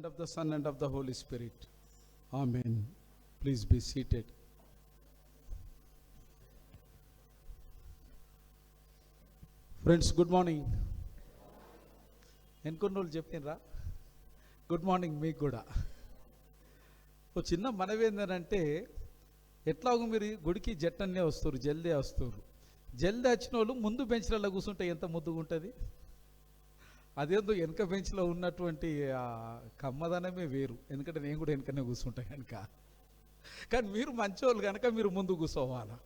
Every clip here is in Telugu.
of the Son, and of the Holy Spirit. Amen. Please be seated. Friends, good morning. ఎన్కొన్నోళ్ళు చెప్పినరా గుడ్ మార్నింగ్ మీకు కూడా. ఓ చిన్న మనవి ఏంటంటే, ఎట్లాగో మీరు గుడికి జట్టన్నే వస్తారు, జల్దీ వస్తారు. జల్దీ వచ్చిన వాళ్ళు ముందు బెంచ్లలో కూర్చుంటే ఎంత ముద్దుగా ఉంటుంది. అదేందో వెనక బెంచ్లో ఉన్నటువంటి కమ్మదనమే వేరు. ఎందుకంటే నేను కూడా వెనకనే కూర్చుంటా కనుక. కానీ మీరు మంచోళ్ళు కనుక మీరు ముందు కూర్చోవాలా.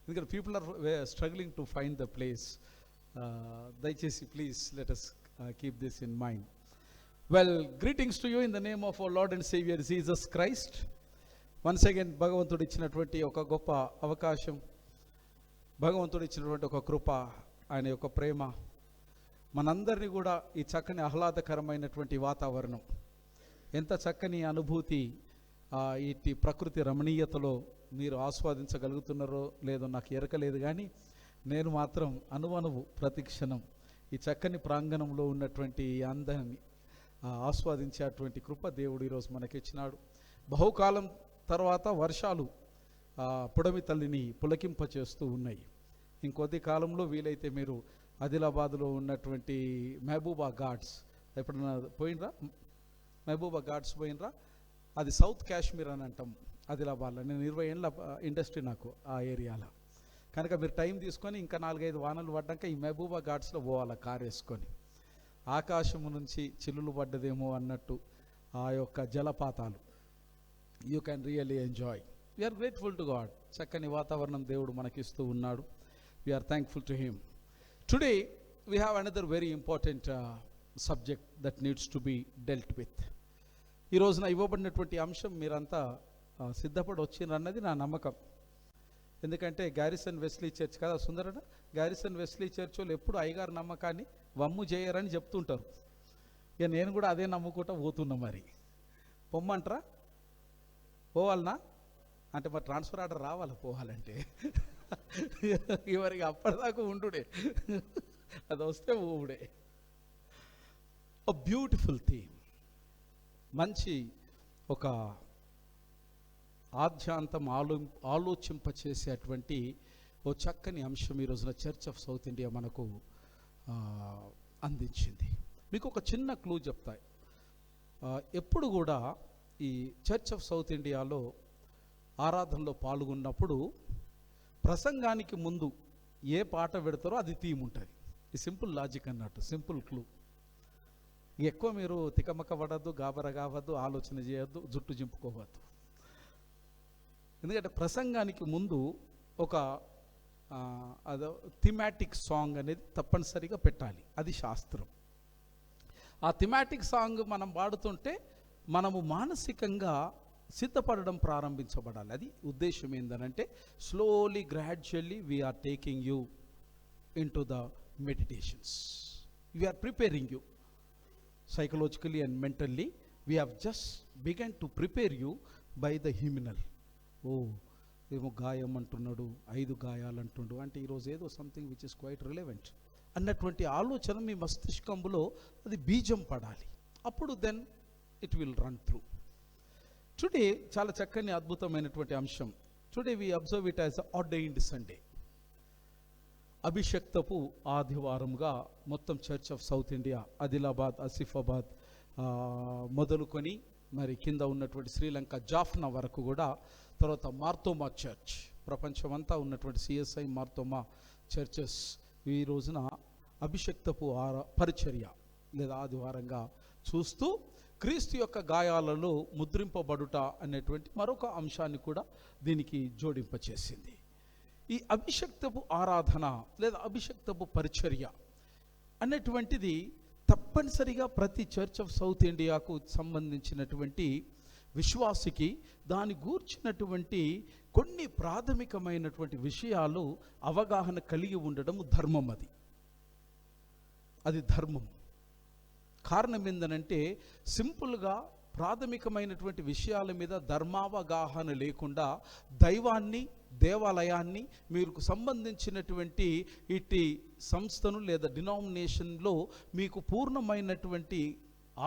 ఎందుకంటే people are struggling to find the place. దయచేసి please let us keep this in mind. Well, greetings to you in the name of our Lord and Savior Jesus Christ. Once again, భగవంతుడు ఇచ్చినటువంటి ఒక గొప్ప అవకాశం, భగవంతుడు ఇచ్చినటువంటి ఒక కృప, ఆయన యొక్క ప్రేమ మనందరినీ కూడా ఈ చక్కని ఆహ్లాదకరమైనటువంటి వాతావరణం, ఎంత చక్కని అనుభూతి, ఇట్టి ప్రకృతి రమణీయతలో మీరు ఆస్వాదించగలుగుతున్నారో లేదో నాకు ఎరకలేదు. కానీ నేను మాత్రం అణువణువు ప్రతి క్షణం ఈ చక్కని ప్రాంగణంలో ఉన్నటువంటి ఈ అందాన్ని ఆస్వాదించేటువంటి కృప దేవుడు ఈరోజు మనకిచ్చినాడు. బహుకాలం తర్వాత వర్షాలు పుడమి తల్లిని పులకింపచేస్తూ ఉన్నాయి. ఇంకొద్ది కాలంలో వీలైతే మీరు ఆదిలాబాద్లో ఉన్నటువంటి మహబూబా ఘాట్స్ ఎప్పుడన్నా పోయినరా? మహబూబా ఘాట్స్ పోయినరా? అది సౌత్ కాశ్మీర్ అని అంటాం ఆదిలాబాద్లో. నేను 20 ఏళ్ళ ఇండస్ట్రీ నాకు ఆ ఏరియాలో. కనుక మీరు టైం తీసుకొని ఇంకా 4-5 వానలు పడ్డాక ఈ మహబూబా ఘాట్స్లో పోవాలి కారు వేసుకొని. ఆకాశము నుంచి చిల్లులు పడ్డదేమో అన్నట్టు ఆ యొక్క జలపాతాలు you can really enjoy. We are grateful to God. చక్కని వాతావరణం దేవుడు మనకిస్తూ ఉన్నాడు. We are thankful to him. Today we have another very important subject that needs to be dealt with. ఈ రోజున ఇవ్వబడినటువంటి అంశం మీరంతా సిద్ధపడి వచ్చిందన్నది నా నమ్మకం. ఎందుకంటే గ్యారిసన్ వెస్లీ చర్చ్ కదా సుందరట, గ్యారిసన్ వెస్లీ చర్చ్ వాళ్ళు ఎప్పుడు అయ్యగారు నమ్మకాన్ని వమ్ము చేయరని చెప్తుంటారు. ఇక నేను కూడా అదే నమ్ముకుంటా పోతున్నా. మరి పొమ్మంటారా? పోవాలనా? అంటే మరి ట్రాన్స్ఫర్ ఆర్డర్ రావాలా పోవాలంటే. ఇవరికి అప్పటిదాకా ఉండుడే, అది వస్తే ఊడే. అ బ్యూటిఫుల్ థీమ్, మంచి ఒక ఆద్యాంతం ఆలోచింపచేసేటువంటి ఓ చక్కని అంశం ఈ రోజున చర్చ్ ఆఫ్ సౌత్ ఇండియా మనకు అందించింది. మీకు ఒక చిన్న క్లూ చెప్తాయి. ఎప్పుడు కూడా ఈ చర్చ్ ఆఫ్ సౌత్ ఇండియాలో ఆరాధనలో పాల్గొన్నప్పుడు ప్రసంగానికి ముందు ఏ పాట పెడతారో అది థీమ్ ఉంటుంది. ఈ సింపుల్ లాజిక్ అన్నట్టు, సింపుల్ క్లూ. ఎక్కువ మీరు తికమక పడద్దు, గాబర కావద్దు, ఆలోచన చేయొద్దు, జుట్టు జింపుకోవద్దు. ఎందుకంటే ప్రసంగానికి ముందు ఒక అదో థిమాటిక్ సాంగ్ అనేది తప్పనిసరిగా పెట్టాలి. అది శాస్త్రం. ఆ థిమాటిక్ సాంగ్ మనం పాడుతుంటే మనము మానసికంగా సిద్ధపడడం ప్రారంభించబడాలి. అది ఉద్దేశం ఏంటంటే slowly gradually we are taking you into the meditations. We are preparing you psychologically and mentally. We have just begun to prepare you by the hymnal. ఓ ఏమో గాయం అంటున్నాడు, 5 గాయాలు అంటున్నాడు అంటే ఈరోజు ఏదో something which is quite relevant అన్నటువంటి ఆలోచన మీ మస్తిష్కంలో అది బీజం పడాలి. అప్పుడు then it will run through. Today చాలా చక్కని అద్భుతమైనటువంటి అంశం. Today we observe it as ordained Sunday. అభిషక్తపు ఆదివారంగా మొత్తం church of south India, Adilabad, Asifabad మొదలుకొని మరి కింద ఉన్నటువంటి శ్రీలంక జాఫ్నా వరకు కూడా, తర్వాత మార్తోమా చర్చ్, ప్రపంచమంతా ఉన్నటువంటి సిఎస్ఐ మార్తోమా చర్చెస్ ఈ రోజున అభిషక్తపు పరిచర్య లేదా ఆదివారంగా చూస్తూ క్రీస్తు యొక్క గాయాలలో ముద్రింపబడుట అనేటువంటి మరొక అంశాన్ని కూడా దీనికి జోడింపచేసింది. ఈ అభిషక్తపు ఆరాధన లేదా అభిషక్తపు పరిచర్య అనేటువంటిది తప్పనిసరిగా ప్రతి చర్చ్ ఆఫ్ సౌత్ ఇండియాకు సంబంధించినటువంటి విశ్వాసికి దాని గూర్చినటువంటి కొన్ని ప్రాథమికమైనటువంటి విషయాలు అవగాహన కలిగి ఉండడం ధర్మం. అది ధర్మం. కారణం ఏంటంటే సింపుల్గా ప్రాథమికమైనటువంటి విషయాల మీద ధర్మావగాహన లేకుండా దైవాన్ని, దేవాలయాన్ని, మీకు సంబంధించినటువంటి ఇట్టి సంస్థను లేదా డినామినేషన్లో మీకు పూర్ణమైనటువంటి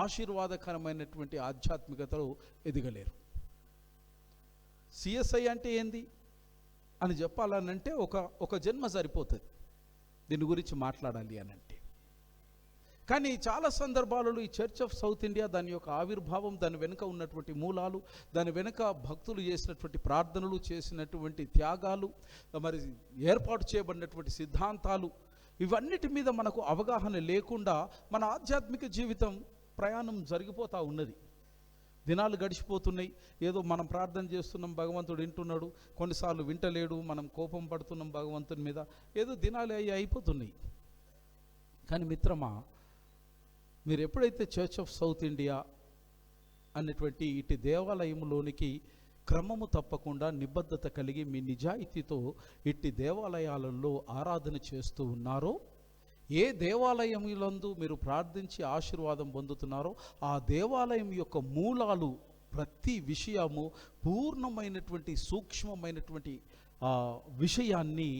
ఆశీర్వాదకరమైనటువంటి ఆధ్యాత్మికతలో ఎదగలేరు. సిఎస్ఐ అంటే ఏంది అని చెప్పాలనంటే ఒక జన్మ సరిపోతుంది దీని గురించి మాట్లాడాలి అని అంటే. కానీ చాలా సందర్భాలలో ఈ చర్చ్ ఆఫ్ సౌత్ ఇండియా, దాని యొక్క ఆవిర్భావం, దాని వెనుక ఉన్నటువంటి మూలాలు, దాని వెనుక భక్తులు చేసినటువంటి ప్రార్థనలు, చేసినటువంటి త్యాగాలు, మరి ఏర్పాటు చేయబడినటువంటి సిద్ధాంతాలు, ఇవన్నిటి మీద మనకు అవగాహన లేకుండా మన ఆధ్యాత్మిక జీవితం ప్రయాణం జరిగిపోతూ ఉన్నది. దినాలు గడిచిపోతున్నాయి. ఏదో మనం ప్రార్థన చేస్తున్నాం, భగవంతుడు వింటున్నాడు, కొన్నిసార్లు వింటలేడు, మనం కోపం పడుతున్నాం భగవంతుని మీద, ఏదో దినాలు అయిపోతున్నాయి. కానీ మిత్రమా, మీరు ఎప్పుడైతే చర్చ్ ఆఫ్ సౌత్ ఇండియా అనేటువంటి ఇటు దేవాలయంలోనికి క్రమము తప్పకుండా నిబద్ధత కలిగి మీ నిజాయితీతో ఇట్టి దేవాలయాలలో ఆరాధన చేస్తూ ఉన్నారో, ఏ దేవాలయములందు మీరు ప్రార్థించి ఆశీర్వాదం పొందుతున్నారో ఆ దేవాలయం యొక్క మూలాలు, ప్రతి విషయము పూర్ణమైనటువంటి సూక్ష్మమైనటువంటి విషయాన్ని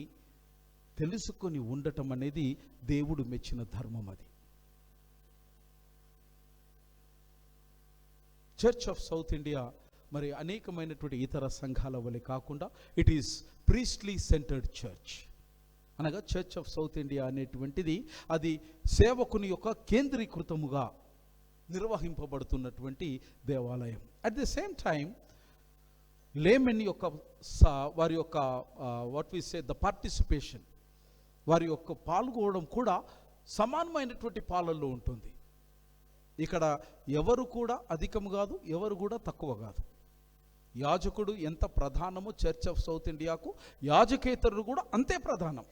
తెలుసుకొని ఉండటం అనేది దేవుడు మెచ్చిన ధర్మం. అది చర్చ్ ఆఫ్ సౌత్ ఇండియా మరి అనేకమైనటువంటి ఇతర సంఘాల వలె కాకుండా it is priestly centred church. అనగా చర్చ్ ఆఫ్ సౌత్ ఇండియా అనేటువంటిది అది సేవకుని యొక్క కేంద్రీకృతముగా నిర్వహింపబడుతున్నటువంటి దేవాలయం. At the same time laymen యొక్క వారి యొక్క what we say the participation, వారి యొక్క పాల్గొనడం కూడా సమానమైనటువంటి పాలనలో ఉంటుంది. ఇక్కడ ఎవరు కూడా అధికము కాదు, ఎవరు కూడా తక్కువ కాదు. యాజకుడు ఎంత ప్రధానమో చర్చ్ ఆఫ్ సౌత్ ఇండియాకు యాజకేతరుడు కూడా అంతే ప్రధానం.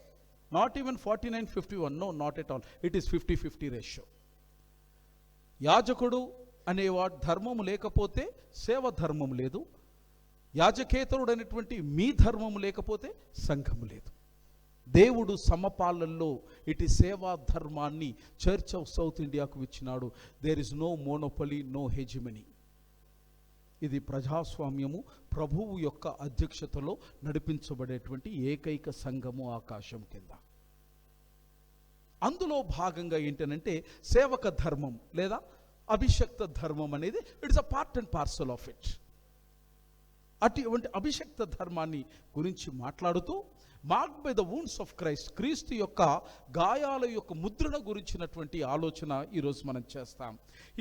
Not even 49-51, no, not at all, it is 50-50 ratio. యాజకుడు అనేవాడు ధర్మము లేకపోతే సేవ ధర్మం లేదు, యాజకేతరుడు అనేటువంటి మీ ధర్మము లేకపోతే సంఘము లేదు. దేవుడు సమపాలనలో ఇటు సేవా ధర్మాన్ని చర్చ్ ఆఫ్ సౌత్ ఇండియాకు ఇచ్చినాడు. There is no monopoly, no hegemony. ఇది ప్రజాస్వామ్యము, ప్రభువు యొక్క అధ్యక్షతలో నడిపించబడేటువంటి ఏకైక సంఘము ఆకాశం కింద. అందులో భాగంగా ఏంటనంటే సేవక ధర్మం లేదా అభిషక్త ధర్మం అనేది it's a part and parcel of it. అటువంటి అభిషక్త ధర్మాన్ని గురించి మాట్లాడుతూ marked by the wounds of Christ, క్రీస్తు యొక్క గాయాల యొక్క ముద్రణ గురించినటువంటి ఆలోచన ఈరోజు మనం చేస్తాం.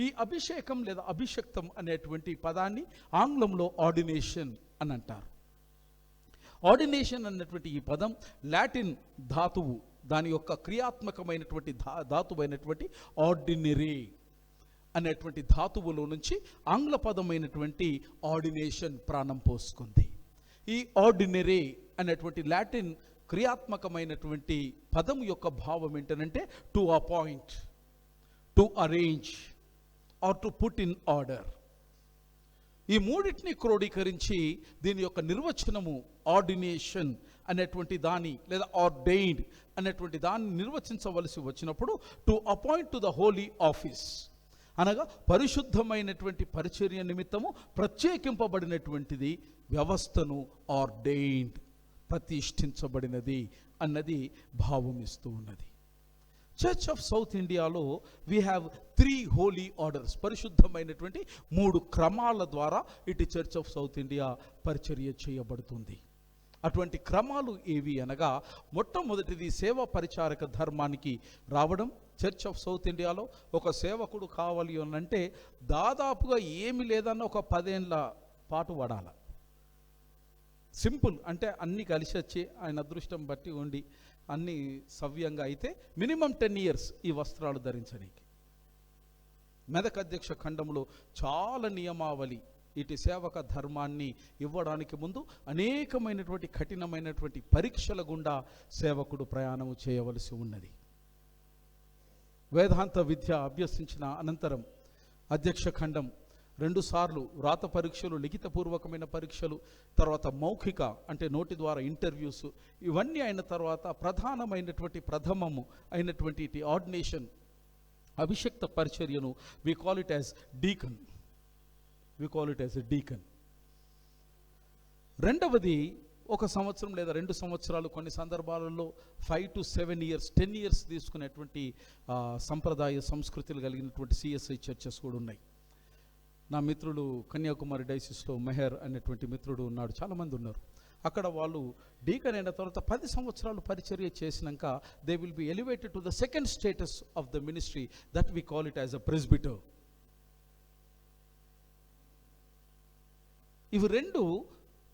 ఈ అభిషేకం లేదా అభిషక్తం అనేటువంటి పదాన్ని ఆంగ్లంలో ఆర్డినేషన్ అని అంటారు. ఆర్డినేషన్ అన్నటువంటి ఈ పదం లాటిన్ ధాతువు, దాని యొక్క క్రియాత్మకమైనటువంటి ధాతువు అయినటువంటి ఆర్డినరీ అనేటువంటి ధాతువులో నుంచి ఆంగ్ల పదమైనటువంటి ఆర్డినేషన్ ప్రాణం పోసుకుంది. ఈ ఆర్డినరీ అనేటువంటి లాటిన్ క్రియాత్మకమైనటువంటి పదం యొక్క భావం ఏంటంటే to appoint, to arrange or to put in order. ఈ మూడింటిని క్రోడీకరించి దీని యొక్క నిర్వచనము ఆర్డినేషన్ అనేటువంటి దాని లేదా ఆర్డైన్డ్ అనేటువంటి దాన్ని నిర్వచించవలసి వచ్చినప్పుడు to appoint to the holy office, అనగా పరిశుద్ధమైనటువంటి పరిచర్య నిమిత్తము ప్రత్యేకింపబడినటువంటిది వ్యవస్థను ఆర్డైన్డ్, ప్రతిష్ఠించబడినది అన్నది భావం ఇస్తూ ఉన్నది. చర్చ్ ఆఫ్ సౌత్ ఇండియాలో వీ హ్యావ్ 3 హోలీ ఆర్డర్స్, పరిశుద్ధమైనటువంటి 3 క్రమాల ద్వారా ఇటు చర్చ్ ఆఫ్ సౌత్ ఇండియా పరిచర్య చేయబడుతుంది. అటువంటి క్రమాలు ఏవి అనగా, మొట్టమొదటిది సేవా పరిచారక ధర్మానికి రావడం. చర్చ్ ఆఫ్ సౌత్ ఇండియాలో ఒక సేవకుడు కావాలి అని అంటే దాదాపుగా ఏమి లేదన్న ఒక 10 ఏళ్ళ పాటు పడాల. సింపుల్ అంటే అన్నీ కలిసి వచ్చి ఆయన అదృష్టం బట్టి ఉండి అన్నీ సవ్యంగా అయితే మినిమం 10 years ఈ వస్త్రాలు ధరించడానికి. మెదక్ అధ్యక్ష ఖండంలో చాలా నియమావళి ఇటు సేవక ధర్మాన్ని ఇవ్వడానికి ముందు అనేకమైనటువంటి కఠినమైనటువంటి పరీక్షల గుండా సేవకుడు ప్రయాణం చేయవలసి ఉన్నది. వేదాంత విద్య అభ్యసించిన అనంతరం అధ్యక్ష ఖండం 2 సార్లు రాత పరీక్షలు, లిఖితపూర్వకమైన పరీక్షలు, తర్వాత మౌఖిక అంటే నోటి ద్వారా ఇంటర్వ్యూస్, ఇవన్నీ అయిన తర్వాత ప్రధానమైనటువంటి ప్రథమము అయినటువంటి ఇటు ఆర్డినేషన్ అభిషక్త పరిచర్యను we call it as deacon. రెండవది 1 సంవత్సరం లేదా 2 సంవత్సరాలు, కొన్ని సందర్భాలలో 5 to 7 years 10 years తీసుకునేటువంటి సంప్రదాయ సంస్కృతులు కలిగినటువంటి CSI చర్చెస్ కూడా ఉన్నాయి. నా మిత్రుడు కన్యాకుమారి డైసిస్లో మెహర్ అనేటువంటి మిత్రుడు ఉన్నాడు, చాలామంది ఉన్నారు. అక్కడ వాళ్ళు డీకన్ అయిన తర్వాత 10 సంవత్సరాలు పరిచర్య చేసినాక they will be elevated to the second status of the ministry, that we call it as a presbyter. ఇవి రెండు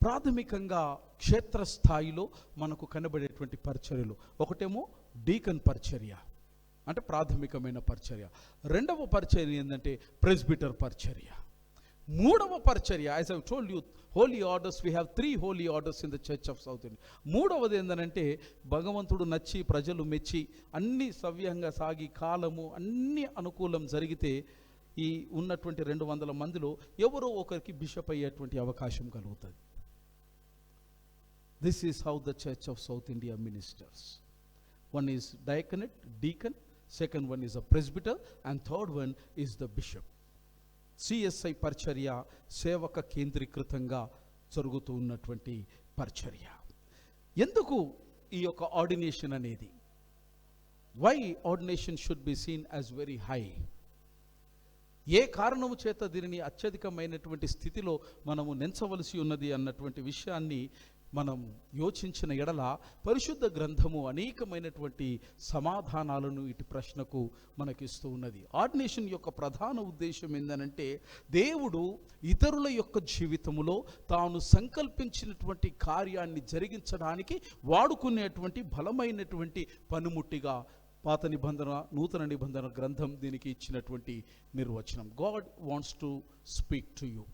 ప్రాథమికంగా క్షేత్రస్థాయిలో మనకు కనబడేటువంటి పరిచర్యలు. ఒకటేమో డీకన్ పరిచర్య, అంటే ప్రాథమికమైన పరిచర్య. రెండవ పరిచర్య ఏంటంటే ప్రెస్బిటర్ పరిచర్య. మూడవ పరిచర్య, as I told you, holy orders. We have 3 holy orders in the Church of South India. మూడవది ఏంటంటే భగవంతుడు నచ్చి, ప్రజలు మెచ్చి, అన్ని సవ్యంగా సాగి, కాలము అన్ని అనుకూలం జరిగితే ఈ ఉన్నటువంటి 200 మందిలో ఎవరో ఒకరికి బిషప్ అయ్యేటువంటి అవకాశం కలుగుతుంది. This is how the church of south India ministers. One is diaconate, deacon, second one is a presbyter, and third one is the bishop. CSI పరిచర్య సేవక కేంద్రీకృతంగా జరుగుతూ ఉన్నటువంటి పరిచర్య. ఎందుకు ఈ యొక్క ఆర్డినేషన్ అనేది? Why ordination should be seen as very high? ఏ కారణము చేత దీనిని అత్యధికమైనటువంటి స్థితిలో మనము నెంచవలసి ఉన్నది అన్నటువంటి విషయాన్ని మనం యోచించిన ఎడల పరిశుద్ధ గ్రంథము అనేకమైనటువంటి సమాధానాలను ఇటు ప్రశ్నకు మనకిస్తూ ఉన్నది. ఆర్డినేషన్ యొక్క ప్రధాన ఉద్దేశం ఏంటంటే, దేవుడు ఇతరుల యొక్క జీవితములో తాను సంకల్పించినటువంటి కార్యాన్ని జరిగించడానికి వాడుకునేటువంటి బలమైనటువంటి పనిముట్టిగా పాత నిబంధన, నూతన నిబంధన గ్రంథం దీనికి ఇచ్చినటువంటి నిర్వచనం. God wants to speak to you.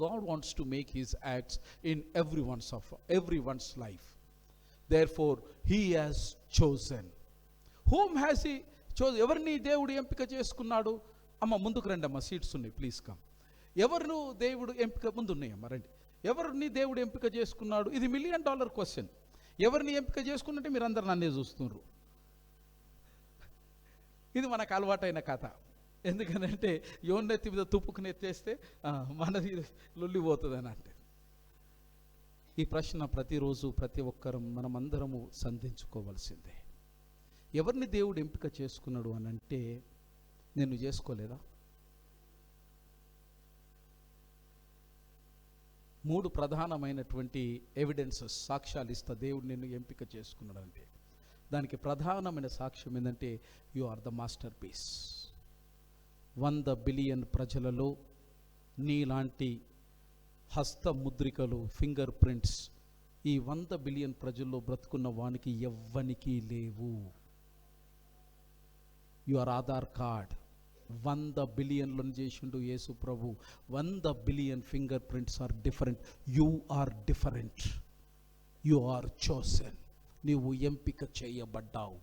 God wants to make his acts in everyone's life. Therefore he has chosen. Whom has he chosen? ఎవరిని దేవుడు ఎంపిక చేసుకున్నాడు? అమ్మ ముందుకు రండి అమ్మ, సీట్స్ ఉన్నాయి, ప్లీజ్ కమ్. ఎవరిను దేవుడు ఎంపిక, ముందు ఉన్నాయమ్మ రండి. ఎవరిని దేవుడు ఎంపిక చేసుకున్నాడు? ఇది $1 million క్వశ్చన్. ఎవరిని ఎంపిక చేసుకున్నట్టే మీరు అందరు నన్నే చూస్తున్నారు. ఇది మనకు అలవాటైన కథ. ఎందుకనంటే యోన్నెత్తి మీద తుప్పుకుని ఎత్తేస్తే మనది లొల్లిపోతుందని అంటే. ఈ ప్రశ్న ప్రతిరోజు ప్రతి ఒక్కరం మనమందరము సంధించుకోవాల్సిందే. ఎవరిని దేవుడు ఎంపిక చేసుకున్నాడు అని అంటే, నేను చేసుకోలేదా? 3 ప్రధానమైనటువంటి ఎవిడెన్సెస్, సాక్ష్యాలు ఇస్తా దేవుడు నిన్ను ఎంపిక చేసుకున్నాడు అంటే. దానికి ప్రధానమైన సాక్ష్యం ఏంటంటే, you are the masterpiece. 100 billion ప్రజలలో నీలాంటి హస్తముద్రికలు, ఫింగర్ ప్రింట్స్ ఈ 100 బిలియన్ ప్రజల్లో బ్రతుకున్న వానికి ఎవ్వనికి లేవు. You are Aadhaar card. 100 బిలియన్లను చేసిండు యేసు ప్రభు. 100 billion fingerprints are different. You are different. You are chosen. నీవు ఎంపిక చేయబడ్డావు.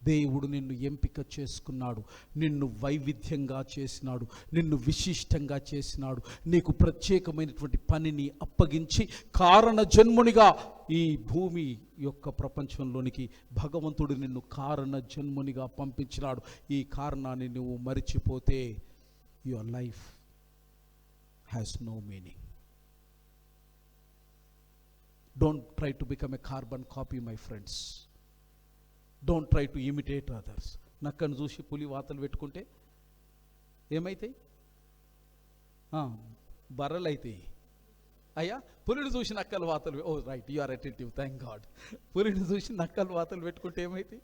దేవుడు నిన్ను ఎంపిక చేసుకున్నాడు, నిన్ను వైవిధ్యంగా చేసినాడు, నిన్ను విశిష్టంగా చేసినాడు. నీకు ప్రత్యేకమైనటువంటి పనిని అప్పగించి కారణ జన్మునిగా ఈ భూమి యొక్క ప్రపంచంలోనికి భగవంతుడు నిన్ను కారణ జన్మునిగా పంపించినాడు. ఈ కారణాన్ని నువ్వు మరిచిపోతే your life has no meaning. Don't try to become a carbon copy my friends. Don't try to imitate others. నక్కను చూసి పులి వాతలు పెట్టుకుంటే ఏమైతాయి? బర్రెలు అవుతాయి. అయ్యా, పులిని చూసి నక్కలు వాతలు, oh right, you are attentive, thank God. పులిని చూసి నక్కలు వాతలు పెట్టుకుంటే ఏమైతాయి?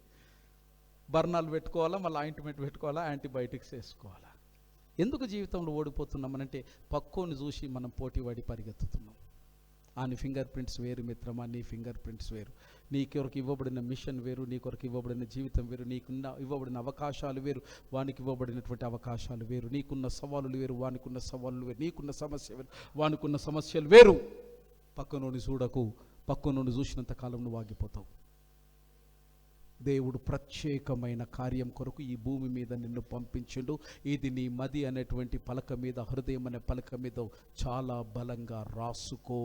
బర్ణాలు పెట్టుకోవాలా, మళ్ళీ ఆయింట్మెంట్ పెట్టుకోవాలా, యాంటీబయాటిక్స్ వేసుకోవాలా. ఎందుకు జీవితంలో ఓడిపోతున్నామనంటే, పక్కోని చూసి మనం పోటీపడి పరిగెత్తుతున్నాం. నీ ఫింగర్ ప్రింట్స్ వేరు మిత్రమా, నీ ఫింగర్ ప్రింట్స్ వేరు. నీ కొరకు ఇవ్వబడిన మిషన్ వేరు, నీ కొరకు ఇవ్వబడిన జీవితం వేరు, నీకున్న ఇవ్వబడిన అవకాశాలు వేరు, వానికి ఇవ్వబడినటువంటి అవకాశాలు వేరు. నీకున్న సవాలులు వేరు, వానికున్న సవాళ్ళు వేరు. నీకున్న సమస్య వేరు, వానికున్న సమస్యలు వేరు. పక్కనోని చూడకు. పక్కనోని చూసినంత కాలం నువ్వు ఆగిపోతావు. దేవుడు ప్రత్యేకమైన కార్యం కొరకు ఈ భూమి మీద నిన్ను పంపించిండు. ఇది నీ మది అనేటువంటి పలక మీద, హృదయం అనే పలక మీద చాలా బలంగా రాసుకో.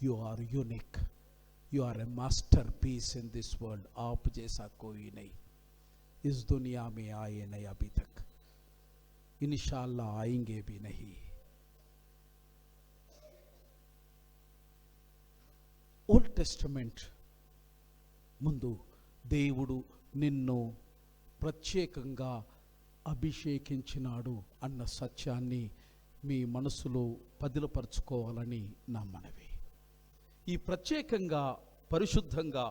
You are unique. You are a masterpiece in this world. आप जैसा कोई नहीं इस दुनिया में आए नहीं अभी तक, इंशाअल्लाह आएंगे भी नहीं. టెస్టమెంట్ ముందు దేవుడు నిన్ను ప్రత్యేకంగా అభిషేకించినాడు అన్న సత్యాన్ని మీ మనసులో పదిలపరుచుకోవాలని నా మనవి. ఈ ప్రత్యేకంగా పరిశుద్ధంగా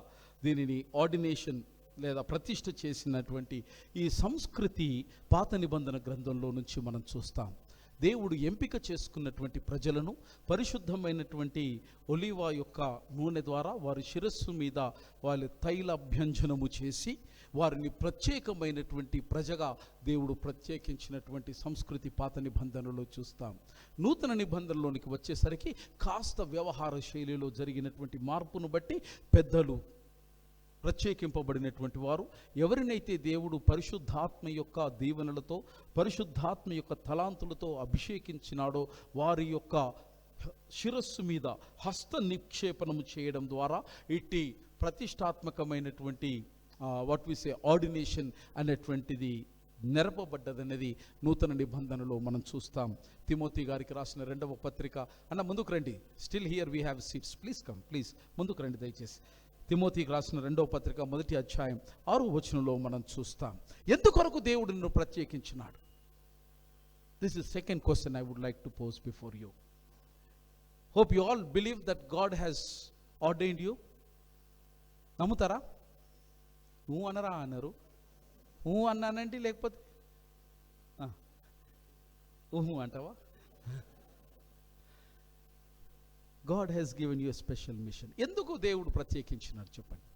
దీనిని ఆర్డినేషన్ లేదా ప్రతిష్ఠ చేసినటువంటి ఈ సంస్కృతి పాత నిబంధన గ్రంథంలో నుంచి మనం చూస్తాం. దేవుడు ఎంపిక చేసుకున్నటువంటి ప్రజలను పరిశుద్ధమైనటువంటి ఒలీవా యొక్క నూనె ద్వారా వారి శిరస్సు మీద వాళ్ళ తైలాభ్యంజనము చేసి వారిని ప్రత్యేకమైనటువంటి ప్రజగా దేవుడు ప్రత్యేకించినటువంటి సంస్కృతి పాత నిబంధనలో చూస్తాం. నూతన నిబంధనలోనికి వచ్చేసరికి కాస్త వ్యవహార శైలిలో జరిగినటువంటి మార్పును బట్టి పెద్దలు ప్రత్యేకింపబడినటువంటి వారు ఎవరినైతే దేవుడు పరిశుద్ధాత్మ యొక్క దీవెనలతో పరిశుద్ధాత్మ యొక్క తలాంతులతో అభిషేకించినాడో వారి యొక్క శిరస్సు మీద హస్త నిక్షేపణము చేయడం ద్వారా ఇట్టి ప్రతిష్టాత్మకమైనటువంటి వాట్ వి సే ఆర్డినేషన్ అనేటువంటిది నెరపబడ్డదనేది నూతన నిబంధనలో మనం చూస్తాం. తిమోతి గారికి రాసిన 2వ పత్రిక, అన్న ముందుకు రండి, still here we have seats, please come, please ముందుకు రండి దయచేసి. తిమోతికి రాసిన 2వ పత్రిక 1వ అధ్యాయం 6వ వచనంలో మనం చూస్తాం ఎందుకొరకు దేవుడు నిన్ను ప్రత్యేకించినాడు. This is second question I would like to pose before you. Hope you all believe that God has ordained you. నమ్ముతారా? అనరా అన్నారు, అన్నానండి, లేకపోతే అంటావా? God has given you a special mission. ఎందుకు దేవుడు ప్రత్యేకించినాడు చెప్పండి.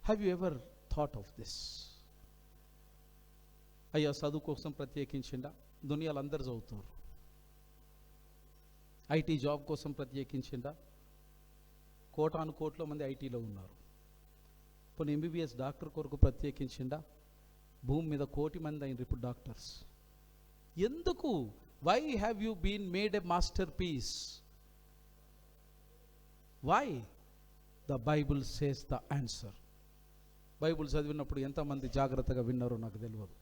Have you ever thought of this? అయ్యా చదువు కోసం ప్రత్యేకించిండా? దునియాలో అందరు చదువుతారు. ఐటీ జాబ్ కోసం ప్రత్యేకించిండా? కోటాను కోట్ల మంది ఐటీలో ఉన్నారు. ఇప్పుడు ఎంబీబీఎస్ డాక్టర్ కొరకు ప్రత్యేకించిండా? భూమి మీద 1 కోటి మంది అయినారు ఇప్పుడు డాక్టర్స్. ఎందుకు? Why have you been made a masterpiece? Why? The Bible says the answer. Bible చదివినప్పుడు ఎంతమంది జాగ్రత్తగా విన్నారో నాకు తెలియదు.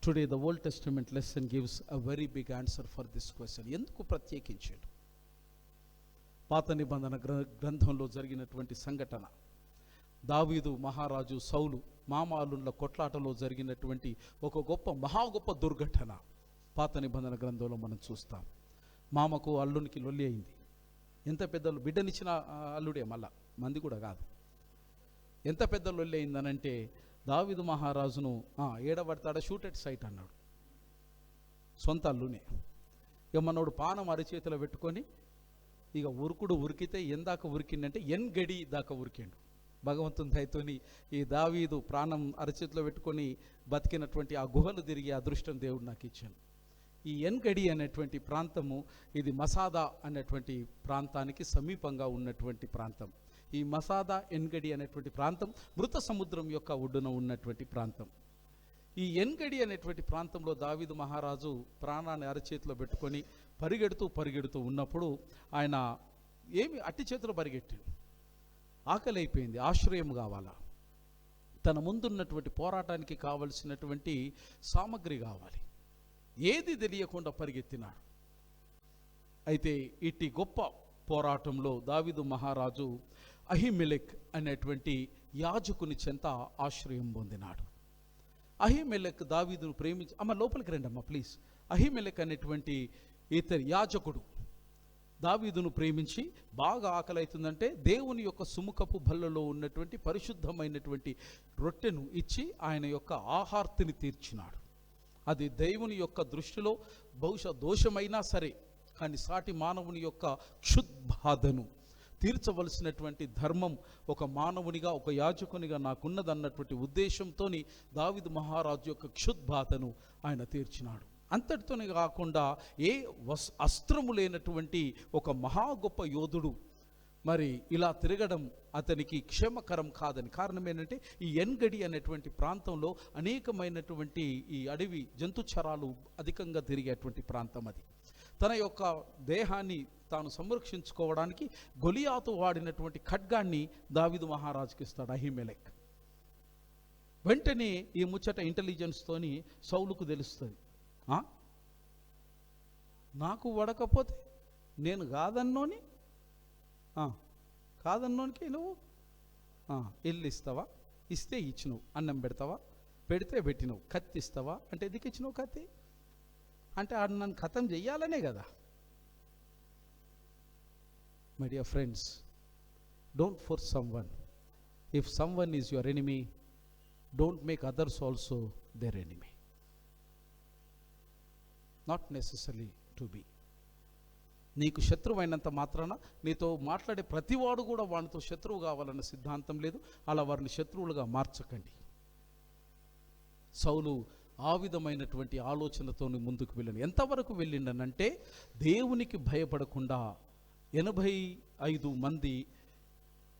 Today the Old Testament lesson gives a very big answer for this question. ఎందుకు ప్రత్యేకించాడు? పాత నిబంధన గ్రంథంలో జరిగినటువంటి సంఘటన, దావీదు మహారాజు సౌలు మామాలుల కొట్లాటలో జరిగినటువంటి ఒక మహా గొప్ప దుర్ఘటన పాత నిబంధన గ్రంథంలో మనం చూస్తాం. మామకు అల్లునికి లొల్లి అయింది. ఎంత పెద్ద బిడ్డనిచ్చిన అల్లుడే, మళ్ళా మంది కూడా కాదు. ఎంత పెద్ద లొల్లి అయిందనంటే దావీదు మహారాజును ఏడబడతాడా, షూట్ ఎట్ సైట్ అన్నాడు. సొంత అల్లునే. ఇక మనోడు పానం అరిచేతిలో పెట్టుకొని ఇక ఉరికితే ఎందాక ఉరికిందంటే గడి దాకా ఉరికిండు. భగవంతుని దయతోని ఈ దావీదు ప్రాణం అరచేతిలో పెట్టుకొని బతికినటువంటి ఆ గుహలు తిరిగి అదృష్టం దేవుడు నాకు ఇచ్చాను. ఈ గడి అనేటువంటి ప్రాంతము ఇది మసాదా అనేటువంటి ప్రాంతానికి సమీపంగా ఉన్నటువంటి ప్రాంతం. ఈ మసాదా గడి అనేటువంటి ప్రాంతం మృత సముద్రం యొక్క ఒడ్డున ఉన్నటువంటి ప్రాంతం. ఈ గడి అనేటువంటి ప్రాంతంలో దావీదు మహారాజు ప్రాణాన్ని అరచేతిలో పెట్టుకొని పరిగెడుతూ ఉన్నప్పుడు ఆయన అట్టి చేతిలో పరిగెట్టాడు. ఆకలి అయిపోయింది, ఆశ్రయం కావాలా, తన ముందున్నటువంటి పోరాటానికి కావలసినటువంటి సామగ్రి కావాలి. ఏది తెలియకుండా పరిగెత్తినాడు. అయితే ఇట్టి గొప్ప పోరాటంలో దావీదు మహారాజు అహీమెలెక్ అనేటువంటి యాజకుని చెంత ఆశ్రయం పొందినాడు. అహీమెలెక్ దావీదును ప్రేమించి, లోపలికి రండి అమ్మ ప్లీజ్. అహీమెలెక్ అనేటువంటి ఇతని యాజకుడు దావీదును ప్రేమించి బాగా ఆకలి అవుతుందంటే దేవుని యొక్క సుముఖపు బల్లలో ఉన్నటువంటి పరిశుద్ధమైనటువంటి రొట్టెను ఇచ్చి ఆయన యొక్క ఆహార్తిని తీర్చినాడు. అది దేవుని యొక్క దృష్టిలో బహుశా దోషమైనా సరే, కానీ సాటి మానవుని యొక్క క్షుద్బాధను తీర్చవలసినటువంటి ధర్మం ఒక మానవునిగా, ఒక యాజకునిగా నాకున్నదన్నటువంటి ఉద్దేశంతో దావీదు మహారాజు యొక్క క్షుద్బాధను ఆయన తీర్చినాడు. అంతటితోనే కాకుండా అస్త్రము లేనటువంటి ఒక మహా గొప్ప యోధుడు మరి ఇలా తిరగడం అతనికి క్షేమకరం కాదని. కారణం ఏంటంటే ఈ గడి అనేటువంటి ప్రాంతంలో అనేకమైనటువంటి ఈ అడవి జంతుచరాలు అధికంగా తిరిగేటువంటి ప్రాంతం అది. తన యొక్క దేహాన్ని తాను సంరక్షించుకోవడానికి గొలియాతు వాడినటువంటి ఖడ్గాన్ని దావీదు మహారాజుకి ఇస్తాడు అహీమెలెక్. వెంటనే ఈ ముచ్చట ఇంటెలిజెన్స్తోని సౌలుకు తెలుస్తుంది. నాకు పడకపోతే నేను కాదన్నోని కాదన్నోనికి నువ్వు ఇల్లు ఇస్తావా? ఇస్తే ఇచ్చినవు. అన్నం పెడతావా? పెడితే పెట్టినవు. కత్తి ఇస్తావా అంటే ఎందుకు ఇచ్చినవు కత్తి? అంటే ఆడు నన్ను ఖతం చెయ్యాలనే కదా. My dear friends, don't force someone. If someone is your enemy, don't make others also their enemy. Not necessary to be. నీకు శత్రువు అయినంత మాత్రాన నీతో మాట్లాడే ప్రతివాడు కూడా వానితో శత్రువు కావాలన్న సిద్ధాంతం లేదు. అలా వారిని శత్రువులుగా మార్చకండి. సౌలు ఆ విధమైనటువంటి ఆలోచనతో ముందుకు వెళ్ళాను. ఎంతవరకు వెళ్ళిండనంటే దేవునికి భయపడకుండా 85 మంది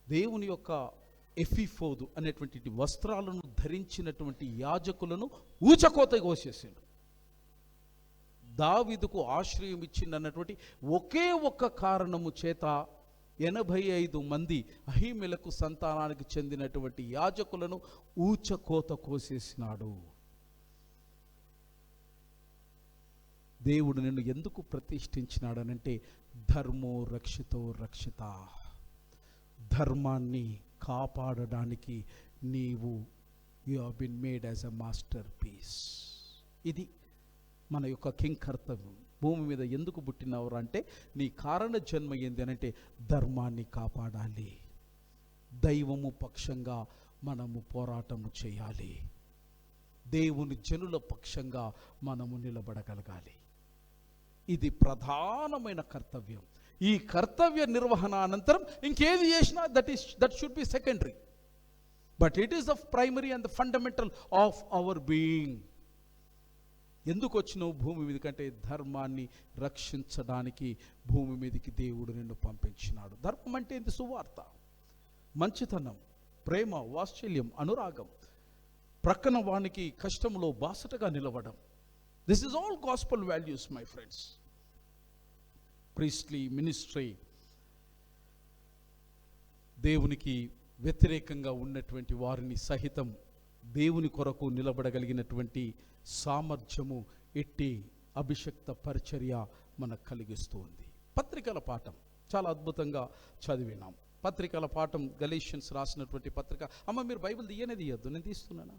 దేవుని యొక్క ఎఫీఫోదు అనేటువంటి వస్త్రాలను ధరించినటువంటి యాజకులను ఊచకోత కోసేసాడు. దావీదుకు ఆశ్రయం ఇచ్చిందన్నటువంటి ఒకే ఒక్క కారణము చేత 85 మంది అహీమెలకు సంతానానికి చెందినటువంటి యాజకులను ఊచకోత కోసేసినాడు. దేవుడు నిన్ను ఎందుకు ప్రతిష్ఠించినాడనంటే ధర్మో రక్షితో రక్షిత. ధర్మాన్ని కాపాడడానికి నీవు you have been made as a masterpiece. ఇది మన యొక్క కింగ్ కర్తవ్యం. భూమి మీద ఎందుకు పుట్టినవారు అంటే నీ కారణ జన్మ ఏంది అనంటే ధర్మాన్ని కాపాడాలి. దైవము పక్షంగా మనము పోరాటము చేయాలి. దేవుని జనుల పక్షంగా మనము నిలబడగలగాలి. ఇది ప్రధానమైన కర్తవ్యం. ఈ కర్తవ్య నిర్వహణ అనంతరం ఇంకేది చేసినా that should be secondary, but it is the primary and the fundamental of our being. ఎందుకు వచ్చినావు భూమి మీద కంటే ధర్మాన్ని రక్షించడానికి భూమి మీదకి దేవుడు నిన్ను పంపించినాడు. ధర్మం అంటే ఏంటి? సువార్త, మంచితనం, ప్రేమ, వాత్సల్యం, అనురాగం, ప్రక్కన వానికి కష్టంలో బాసటగా నిలవడం. This is all gospel values my friends. Priestly ministry దేవునికి వ్యతిరేకంగా ఉన్నటువంటి వారిని సహితం దేవుని కొరకు నిలబడగలిగినటువంటి సామర్థ్యము ఎట్టి అభిషక్త పరిచర్య మనకు కలిగిస్తూ ఉంది. పత్రికల పాఠం చాలా అద్భుతంగా చదివినాం. పత్రికల పాఠం గలేషియన్స్ రాసినటువంటి పత్రిక. అమ్మ మీరు బైబిల్ తీయద్దు, నేను తీస్తున్నానా?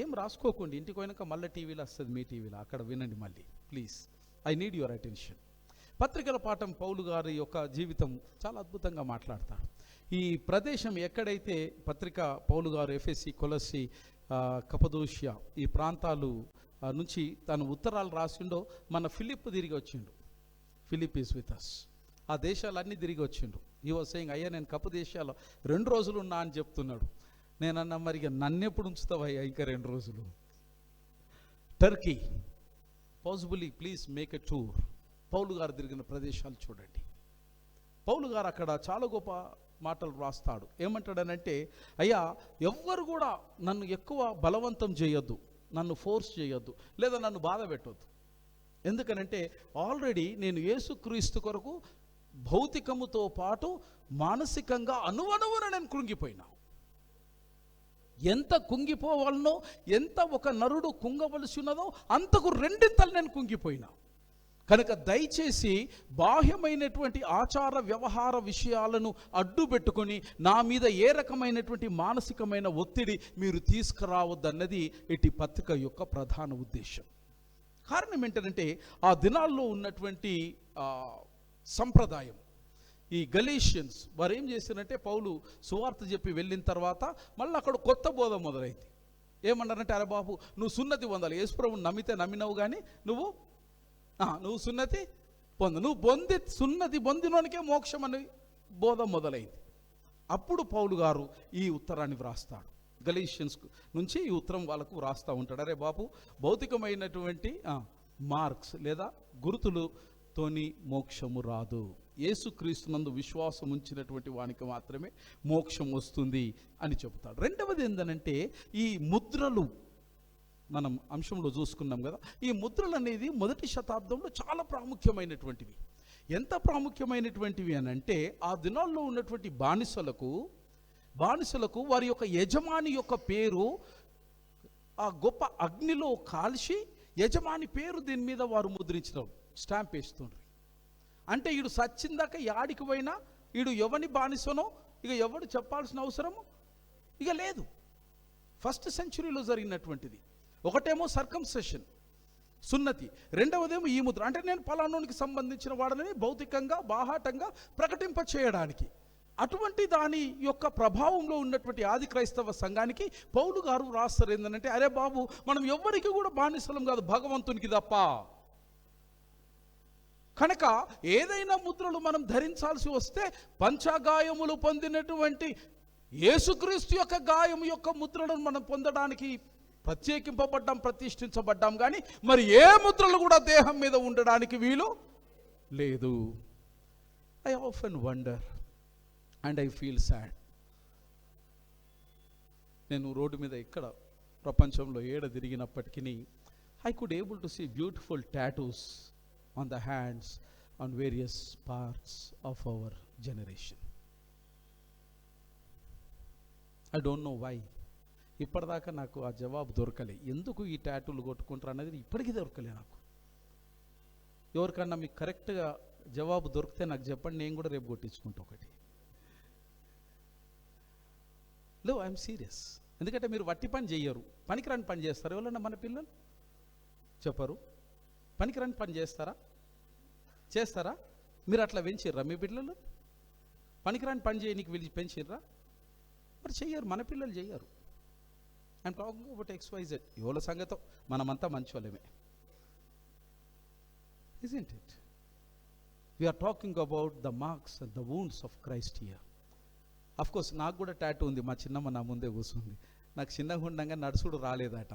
ఏం రాసుకోకండి, ఇంటికి పోయినాక మళ్ళీ టీవీలో వస్తుంది, మీ టీవీలో అక్కడ వినండి మళ్ళీ please. I need your attention. పత్రికల పాఠం పౌలు గారి యొక్క జీవితం చాలా అద్భుతంగా మాట్లాడతారు. ఈ ప్రదేశం ఎక్కడైతే పత్రిక పౌలు గారు ఎఫెసీ, కొలస్సీ, కపదోషియా ఈ ప్రాంతాలు నుంచి తను ఉత్తరాలు రాసిండో మన ఫిలిప్ తిరిగి వచ్చిండు. Philip is with us. ఆ దేశాలన్నీ తిరిగి వచ్చిండు. ఈ వాజ్ సేయింగ్, అయ్యా నేను కప్పు దేశాల్లో 2 రోజులు ఉన్నా అని చెప్తున్నాడు. నేనన్నా మరి ఇక నన్నెప్పుడు ఉంచుతావయ్యా ఇంకా 2 రోజులు? Turkey possibly please make a tour. Paul గారు తిరిగిన ప్రదేశాలు చూడండి. పౌలు గారు అక్కడ చాలా గొప్ప మాటలు రాస్తాడు. ఏమంటాడనంటే, అయ్యా ఎవ్వరు కూడా నన్ను ఎక్కువ బలవంతం చేయొద్దు, నన్ను ఫోర్స్ చేయొద్దు, లేదా నన్ను బాధ పెట్టొద్దు. ఎందుకనంటే ఆల్రెడీ నేను యేసుక్రీస్తు కొరకు భౌతికముతో పాటు మానసికంగా అనువనువున నేను కృంగిపోయినా. ఎంత కుంగిపోవాలనో, ఎంత ఒక నరుడు కుంగవలసి ఉన్నదో అంతకు 2 నేను కుంగిపోయినా. కనుక దయచేసి బాహ్యమైనటువంటి ఆచార వ్యవహార విషయాలను అడ్డు పెట్టుకొని నా మీద ఏ రకమైనటువంటి మానసికమైన ఒత్తిడి మీరు తీసుకురావద్దన్నది ఇటు పత్రిక యొక్క ప్రధాన ఉద్దేశం. కారణం ఏంటంటే ఆ దినాల్లో ఉన్నటువంటి సంప్రదాయం, ఈ గలేషియన్స్ వారు ఏం చేశారంటే పౌలు సువార్త చెప్పి వెళ్ళిన తర్వాత మళ్ళీ అక్కడ కొత్త బోధ మొదలైంది. ఏమన్నారంటే, అరే బాబు నువ్వు సున్నతి పొందాలి, యేసుప్రభుని నమ్మితే నమ్మినవు కానీ నువ్వు సున్నతి పొందు, నువ్వు సున్నతి పొందినోనికే మోక్షం అనే బోధ మొదలైంది. అప్పుడు పౌలు గారు ఈ ఉత్తరాన్ని వ్రాస్తాడు. గలేషియన్స్ నుంచి ఈ ఉత్తరం వాళ్ళకు వ్రాస్తూ ఉంటాడు. అరే బాబు, భౌతికమైనటువంటి మార్క్స్ లేదా గుర్తులతోని మోక్షము రాదు. యేసుక్రీస్తునందు విశ్వాసం ఉంచినటువంటి వానికి మాత్రమే మోక్షం వస్తుంది అని చెబుతాడు. రెండవది ఏంటంటే ఈ ముద్రలు మనం అంశంలో చూసుకున్నాం కదా. ఈ ముద్రలు అనేది 1వ శతాబ్దంలో చాలా ప్రాముఖ్యమైనటువంటివి. ఎంత ప్రాముఖ్యమైనటువంటివి అని అంటే ఆ దినాల్లో ఉన్నటువంటి బానిసలకు వారి యొక్క యజమాని యొక్క పేరు ఆ గొప్ప అగ్నిలో కాల్చి యజమాని పేరు దీని మీద వారు ముద్రించడం, స్టాంప్ వేస్తుండ్రు. అంటే ఈడు సచ్చిందాక యాడికి పోయినా ఈడు ఎవని బానిసనో ఇక ఎవడు చెప్పాల్సిన అవసరము ఇక లేదు. ఫస్ట్ సెంచురీలో జరిగినటువంటిది. ఒకటేమో సర్కంసెషన్, సున్నతి, రెండవదేమో ఈ ముద్ర. అంటే నేను పలానోనికి సంబంధించిన వాడని భౌతికంగా బాహాటంగా ప్రకటింప చేయడానికి. అటువంటి దాని యొక్క ప్రభావంలో ఉన్నటువంటి ఆది క్రైస్తవ సంఘానికి పౌలు గారు రాస్తారు ఏంటంటే, అరే బాబు, మనం ఎవ్వరికి కూడా బానిసలం కాదు, భగవంతునికి తప్ప. కనుక ఏదైనా ముద్రలు మనం ధరించాల్సి వస్తే పంచగాయములు పొందినటువంటి యేసుక్రీస్తు యొక్క గాయము యొక్క ముద్రలను మనం పొందడానికి ప్రత్యేకింపబడ్డాం, ప్రతిష్ఠించబడ్డాం. కానీ మరి ఏ ముద్రలు కూడా దేహం మీద ఉండడానికి వీలు లేదు. I often wonder and I feel sad. నేను రోడ్డు మీద ఇక్కడ ప్రపంచంలో ఏడ తిరిగినప్పటికీ I could able to see beautiful tattoos on the hands on various parts of our generation. I don't know why. ఇప్పటిదాకా నాకు ఆ జవాబు దొరకలే. ఎందుకు ఈ టాటూలు కొట్టుకుంటారు అనేది ఇప్పటికీ దొరకలే నాకు. ఎవరికన్నా మీకు కరెక్ట్గా జవాబు దొరికితే నాకు చెప్పండి, నేను కూడా రేపు కొట్టించుకుంటా ఒకటి. లో ఐఎమ్ సీరియస్. ఎందుకంటే మీరు వట్టి పని చెయ్యరు, పనికిరాని పని చేస్తారు. ఎవరన్నా మన పిల్లలు చెప్పరు, పనికిరాని పని చేస్తారా? మీరు అట్లా పెంచిర్రా మీ పిల్లలు? పనికిరాని పని చేయడానికి వీళ్ళు పెంచిర్రా? మరి చెయ్యరు, మన పిల్లలు చెయ్యరు. I'm talking about XYZ. ఎవరి సంగతో మనమంతా మంచోళ్ళమే. Isn't it? We are talking about the marks and the wounds of Christ here. Of course, నాకు కూడా టాటూ ఉంది. మా చిన్నమ్మ నా ముందే కూర్చుంది. నాకు చిన్నగా ఉండగా నడుచుడు రాలేదట.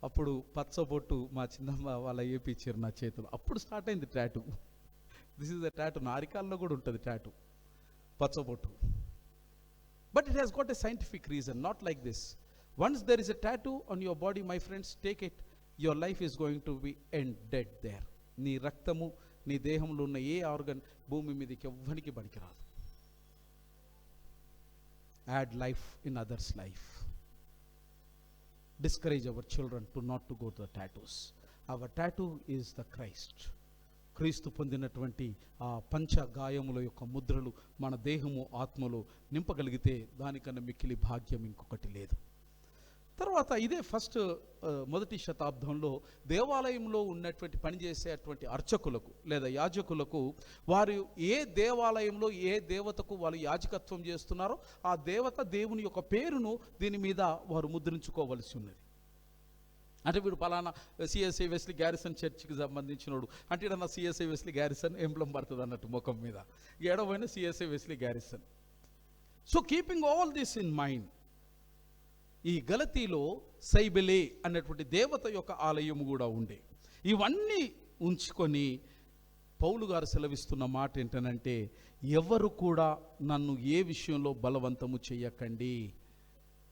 అప్పుడు పచ్చబొట్టు మా చిన్నమ్మ వాళ్ళ ఏపిచ్చారు నా చేతులు. అప్పుడు స్టార్ట్ అయింది tattoo. This is the tattoo. నా అరికాల్లో కూడా ఉంటుంది టాటూ, పచ్చబొట్టు. But it has got a scientific reason, not like this. Once there is a tattoo on your body, my friends, take it, your life is going to be end dead there. నీ రక్తము, నీ దేహంలో ఉన్న ఏ ఆర్గన్ భూమి మీదకి ఎవ్వనికి పనికిరాదు. Add life in others life. Discourage our children to not to go to the tattoos. Our tattoo is the Christ. క్రీస్తు పొందినటువంటి ఆ పంచ గాయముల యొక్క ముద్రలు మన దేహము ఆత్మలో నింపగలిగితే దానికన్నా మిక్కిలి భాగ్యం ఇంకొకటి లేదు. తర్వాత ఇదే మొదటి శతాబ్దంలో దేవాలయంలో ఉన్నటువంటి పనిచేసేటువంటి అర్చకులకు లేదా యాజకులకు, వారు ఏ దేవాలయంలో ఏ దేవతకు వాళ్ళు యాజకత్వం చేస్తున్నారో ఆ దేవత దేవుని యొక్క పేరును దీని మీద వారు ముద్రించుకోవలసి ఉన్నది. అంటే వీడు పలానా సిఎస్ఐ వెస్లీ గ్యారిసన్ చర్చికి సంబంధించినోడు అంటే ఇక్కడ నా సిఎస్ఐ వెస్లీ గ్యారిసన్ ఎంబ్లం పడుతుంది అన్నట్టు ముఖం మీద, ఏడవైనా CSI Wesley Garrison. So keeping all this in mind, ఈ గలతీలో సైబెలే అన్నటువంటి దేవత యొక్క ఆలయము కూడా ఉండే. ఇవన్నీ ఉంచుకొని పౌలు గారు సెలవిస్తున్న మాట ఏంటనంటే, ఎవరు కూడా నన్ను ఏ విషయంలో బలవంతము చెయ్యకండి,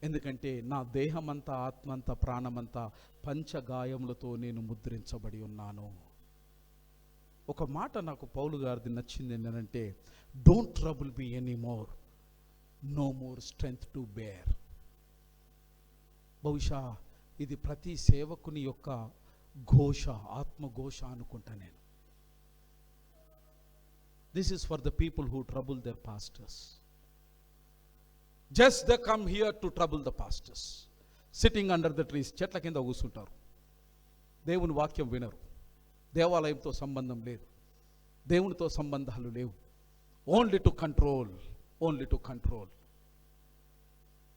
ఎందుకంటే నా దేహమంతా ఆత్మంతా ప్రాణమంతా పంచగాయములతో నేను ముద్రించబడి ఉన్నాను. ఒక మాట నాకు పౌలు గారిది నచ్చింది ఏంటంటే, don't trouble me any more, no more strength to bear. బహుశా ఇది ప్రతి సేవకుని యొక్క ఘోష, ఆత్మఘోష అనుకుంటా నేను. This is for the people who trouble their pastors. Just they come here to trouble the pastors, sitting under the trees. చెట్ల కింద కూర్చుంటారు, దేవుని వాక్యం వినరు, దేవాలయంతో సంబంధం లేదు, దేవునితో సంబంధాలు లేవు. Only to control,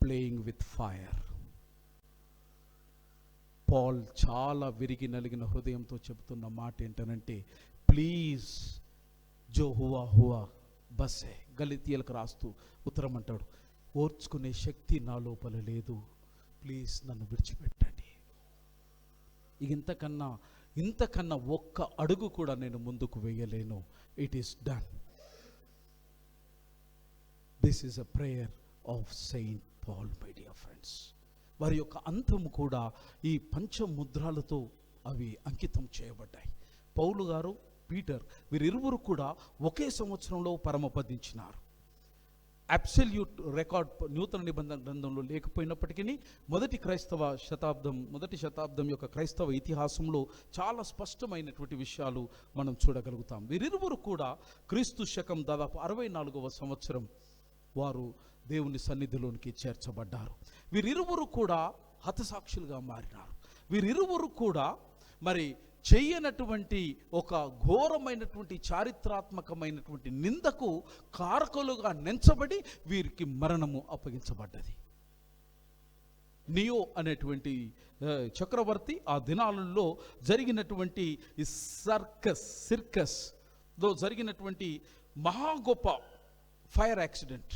playing with fire. Paul చాలా విరిగి నలిగిన హృదయంతో చెబుతున్న మాట ఏంటనంటే, ప్లీజ్ జో హువా బస్సే. గలితీయులకు రాస్తూ ఉత్తరం అంటాడు, ఓర్చుకునే శక్తి నా లోపల లేదు, ప్లీజ్ నన్ను విడిచిపెట్టండి. ఇంతకన్నా ఒక్క అడుగు కూడా నేను ముందుకు వేయలేను. It is done. This is a prayer of Saint Paul, my dear friends. వారి యొక్క అంతము కూడా ఈ పంచముద్రాలతో అవి అంకితం చేయబడ్డాయి. పౌలు గారు, పీటర్, వీరిరువురు కూడా ఒకే సంవత్సరంలో పరమపదించినారు. అబ్సల్యూట్ రికార్డ్ నూతన నిబంధన గ్రంథంలో లేకపోయినప్పటికీ మొదటి శతాబ్దం యొక్క క్రైస్తవ ఇతిహాసంలో చాలా స్పష్టమైనటువంటి విషయాలు మనం చూడగలుగుతాం. వీరిరువురు కూడా క్రీస్తు శకం దాదాపు 64వ సంవత్సరం వారు దేవుని సన్నిధిలోనికి చేర్చబడ్డారు. వీరిరువురు కూడా హతసాక్షులుగా మారినారు. వీరిరువురు కూడా మరి చెయ్యనటువంటి ఒక ఘోరమైనటువంటి చారిత్రాత్మకమైనటువంటి నిందకు కారకులుగా నెంచబడి వీరికి మరణము అప్పగించబడ్డది. నియో అనేటువంటి చక్రవర్తి ఆ దినాలలో జరిగినటువంటి ఈ సిర్కస్లో జరిగినటువంటి మహా గొప్ప ఫైర్ యాక్సిడెంట్,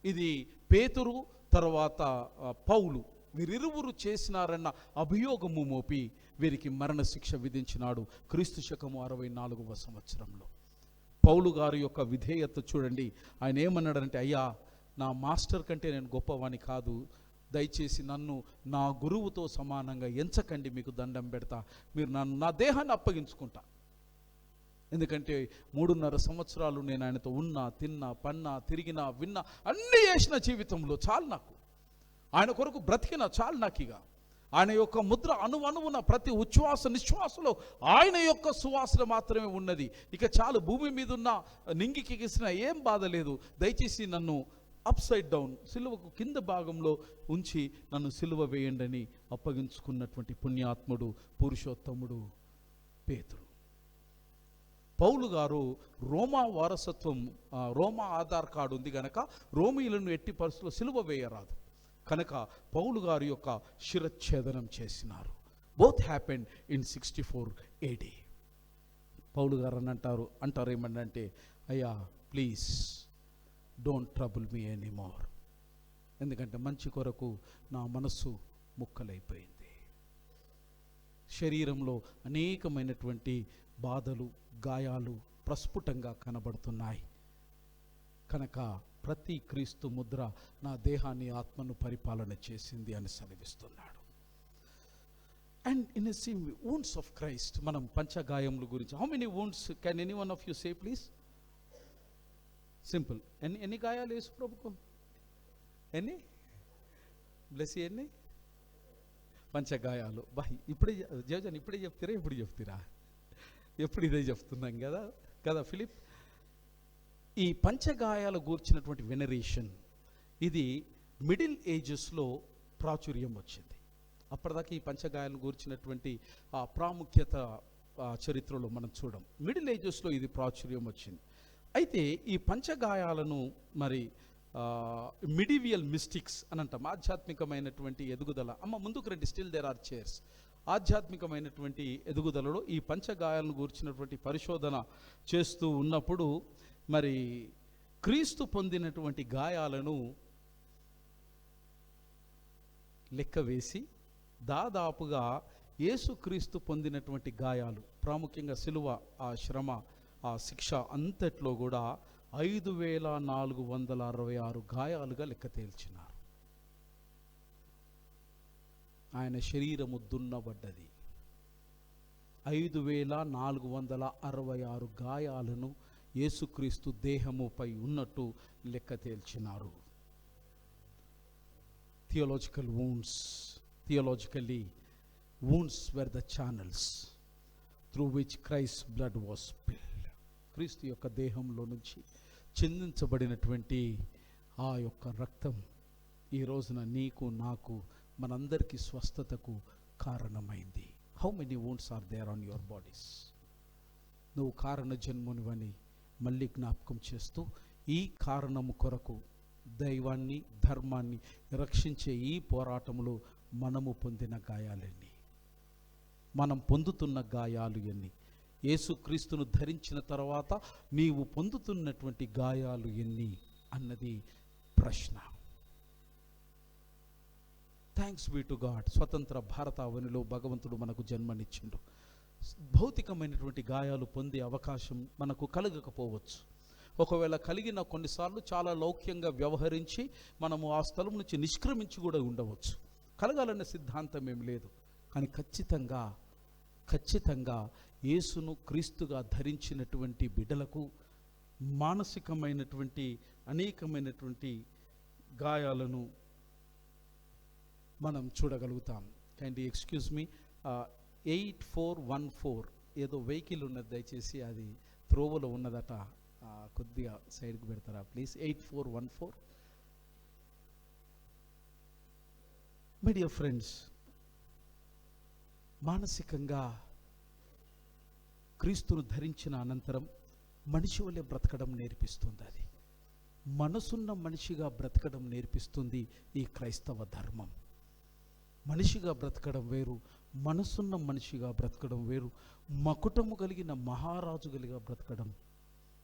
ఇది పేతురు తర్వాత పౌలు వీరిరువురు చేసినారన్న అభియోగము మోపి వీరికి మరణశిక్ష విధించినాడు క్రీస్తు శకము 64వ సంవత్సరంలో. పౌలు గారి యొక్క విధేయత చూడండి. ఆయన ఏమన్నాడంటే, అయ్యా, నా మాస్టర్ కంటే నేను గొప్పవాణ్ణి కాదు, దయచేసి నన్ను నా గురువుతో సమానంగా ఎంచకండి, మీకు దండం పెడతా, మీరు నా దేహాన్ని అప్పగించుకుంటా. ఎందుకంటే 3.5 సంవత్సరాలు నేను ఆయనతో ఉన్నా, తిన్నా, పన్నా, తిరిగినా, విన్నా, అన్నీ చేసిన జీవితంలో చాలు నాకు. ఆయన కొరకు బ్రతికిన చాలు నాకు. ఇక ఆయన యొక్క ముద్ర అణువణువున ప్రతి ఉచ్ఛ్వాస నిశ్వాసలో ఆయన యొక్క సువాసన మాత్రమే ఉన్నది. ఇక చాలు, భూమి మీద ఉన్న నింగికి గీసిన ఏం బాధ లేదు. దయచేసి నన్ను అప్సైడ్ డౌన్ సిలువకు కింద భాగంలో ఉంచి నన్ను సిలువ వేయండి అని అప్పగించుకున్నటువంటి పుణ్యాత్ముడు, పురుషోత్తముడు పేతురు. పౌలు గారు రోమా వారసత్వం, రోమా ఆధార్ కార్డు ఉంది కనుక రోమీయులను ఎట్టి పరిస్థితుల్లో సిలువ వేయరాదు కనుక పౌలు గారి యొక్క శిరచ్ఛేదనం చేసినారు. Both happened in 64 AD. పౌలు గారు అంటారు ఏమన్నంటే, అయ్యా please don't trouble me anymore, ఎందుకంటే మంచి కొరకు నా మనస్సు ముక్కలైపోయింది. శరీరంలో అనేకమైనటువంటి బాధలు, గాయాలు ప్రస్ఫుటంగా కనబడుతున్నాయి కనుక ప్రతి క్రీస్తు ముద్ర నా దేహాన్ని, ఆత్మను పరిపాలన చేసింది అని సెలవిస్తున్నాడు. And in same wounds of Christ, మనం పంచగాయముల గురించి, how many wounds can any one of you say please? Simple. ఎన్ని గాయాలు యేసు ప్రభుకు? ఎన్ని బ్లెస్, ఎన్ని పంచగాయాలు? ఇప్పుడే జవజన్ ఇప్పుడే చెప్తారా? ఎప్పుడు ఇదే చెప్తున్నాం కదా ఫిలిప్. ఈ పంచగాయాలు గూర్చినటువంటి వెనరేషన్ ఇది మిడిల్ ఏజెస్లో ప్రాచుర్యం వచ్చింది. అప్పటిదాకా ఈ పంచగాయాలను గూర్చినటువంటి ఆ ప్రాముఖ్యత చరిత్రలో మనం చూడం. మిడిల్ ఏజెస్లో ఇది ప్రాచుర్యం వచ్చింది. అయితే ఈ పంచగాయాలను మరి మిడివియల్ మిస్టిక్స్ అని అంటాం. ఆధ్యాత్మికమైనటువంటి ఎదుగుదల. ముందుకు రండి, స్టిల్ దేర్ ఆర్ చైర్స్. ఆధ్యాత్మికమైనటువంటి ఎదుగుదలలో ఈ పంచగాయాలను గూర్చినటువంటి పరిశోధన చేస్తూ ఉన్నప్పుడు మరి క్రీస్తు పొందినటువంటి గాయాలను లెక్క వేసి దాదాపుగా యేసుక్రీస్తు పొందినటువంటి గాయాలు, ప్రాముఖ్యంగా సిలువ, ఆ శ్రమ, ఆ శిక్ష అంతట్లో కూడా 5466 గాయాలుగా లెక్క తేల్చినారు. ఆయన శరీరము దున్నబడ్డది. 5466 గాయాలను యేసుక్రీస్తు దేహముపై ఉన్నట్టు లెక్క తేల్చినారు. థియోలాజికల్లీ wounds were the channels through which Christ's blood was spilled. క్రీస్తు యొక్క దేహంలో నుంచి చిందించబడినటువంటి ఆ యొక్క రక్తం ఈ రోజున నీకు, నాకు, మనందరికీ స్వస్థతకు కారణమైంది. How many wounds are there on your bodies? నువ్వు కారణ జన్మునివని మళ్ళీ జ్ఞాపకం చేస్తూ, ఈ కారణము కొరకు దైవాన్ని, ధర్మాన్ని రక్షించే ఈ పోరాటంలో మనము పొందిన గాయాలెన్ని, మనం పొందుతున్న గాయాలు ఎన్ని, యేసుక్రీస్తును ధరించిన తర్వాత నీవు పొందుతున్నటువంటి గాయాలు ఎన్ని అన్నది ప్రశ్న. థ్యాంక్స్ బీ టు గాడ్, స్వతంత్ర భారతావనిలో భగవంతుడు మనకు జన్మనిచ్చిండు. భౌతికమైనటువంటి గాయాలు పొందే అవకాశం మనకు కలగకపోవచ్చు. ఒకవేళ కలిగిన కొన్నిసార్లు చాలా లౌక్యంగా వ్యవహరించి మనము ఆ స్థలం నుంచి నిష్క్రమించి కూడా ఉండవచ్చు. కలగాలన్న సిద్ధాంతం ఏం లేదు. కానీ ఖచ్చితంగా యేసును క్రీస్తుగా ధరించినటువంటి బిడ్డలకు మానసికమైనటువంటి అనేకమైనటువంటి గాయాలను మనం చూడగలుగుతాం. కైండ్లీ ఎక్స్క్యూజ్ మీ, 8414 ఏదో వెహికల్ ఉన్నది, దయచేసి అది త్రోవలో ఉన్నదట, కొద్దిగా సైడ్కి పెడతారా ప్లీజ్. 8414. మై డియర్ ఫ్రెండ్స్, మానసికంగా క్రీస్తును ధరించిన అనంతరం మనిషి వలె బ్రతకడం నేర్పిస్తుంది. అది మనసున్న మనిషిగా బ్రతకడం నేర్పిస్తుంది ఈ క్రైస్తవ ధర్మం. మనిషిగా బ్రతకడం వేరు, మనసున్న మనిషిగా బ్రతకడం వేరు, మకుటము కలిగిన మహారాజుగా బ్రతకడం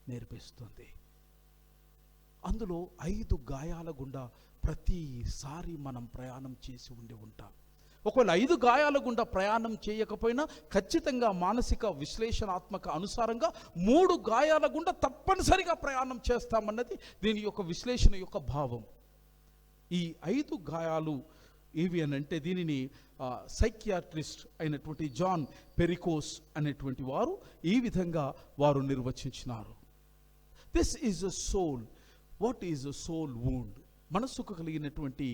నేర్పిస్తుంది. అందులో 5 గాయాల గుండా ప్రతిసారి మనం ప్రయాణం చేసి ఉంటాం. ఒకవేళ 5 గాయాల గుండా ప్రయాణం చేయకపోయినా ఖచ్చితంగా మానసిక విశ్లేషణాత్మక అనుసారంగా 3 గాయాల గుండా తప్పనిసరిగా ప్రయాణం చేస్తామన్నది దీని యొక్క విశ్లేషణ యొక్క భావం. ఈ 5 గాయాలు ఏవి అని అంటే, దీనిని సైకియాట్రిస్ట్ అయినటువంటి జాన్ పెరికోస్ అనేటువంటి వారు ఈ విధంగా వారు నిర్వచించినారు. This is a soul. What is a soul wound? మనస్సుకు కలిగినటువంటి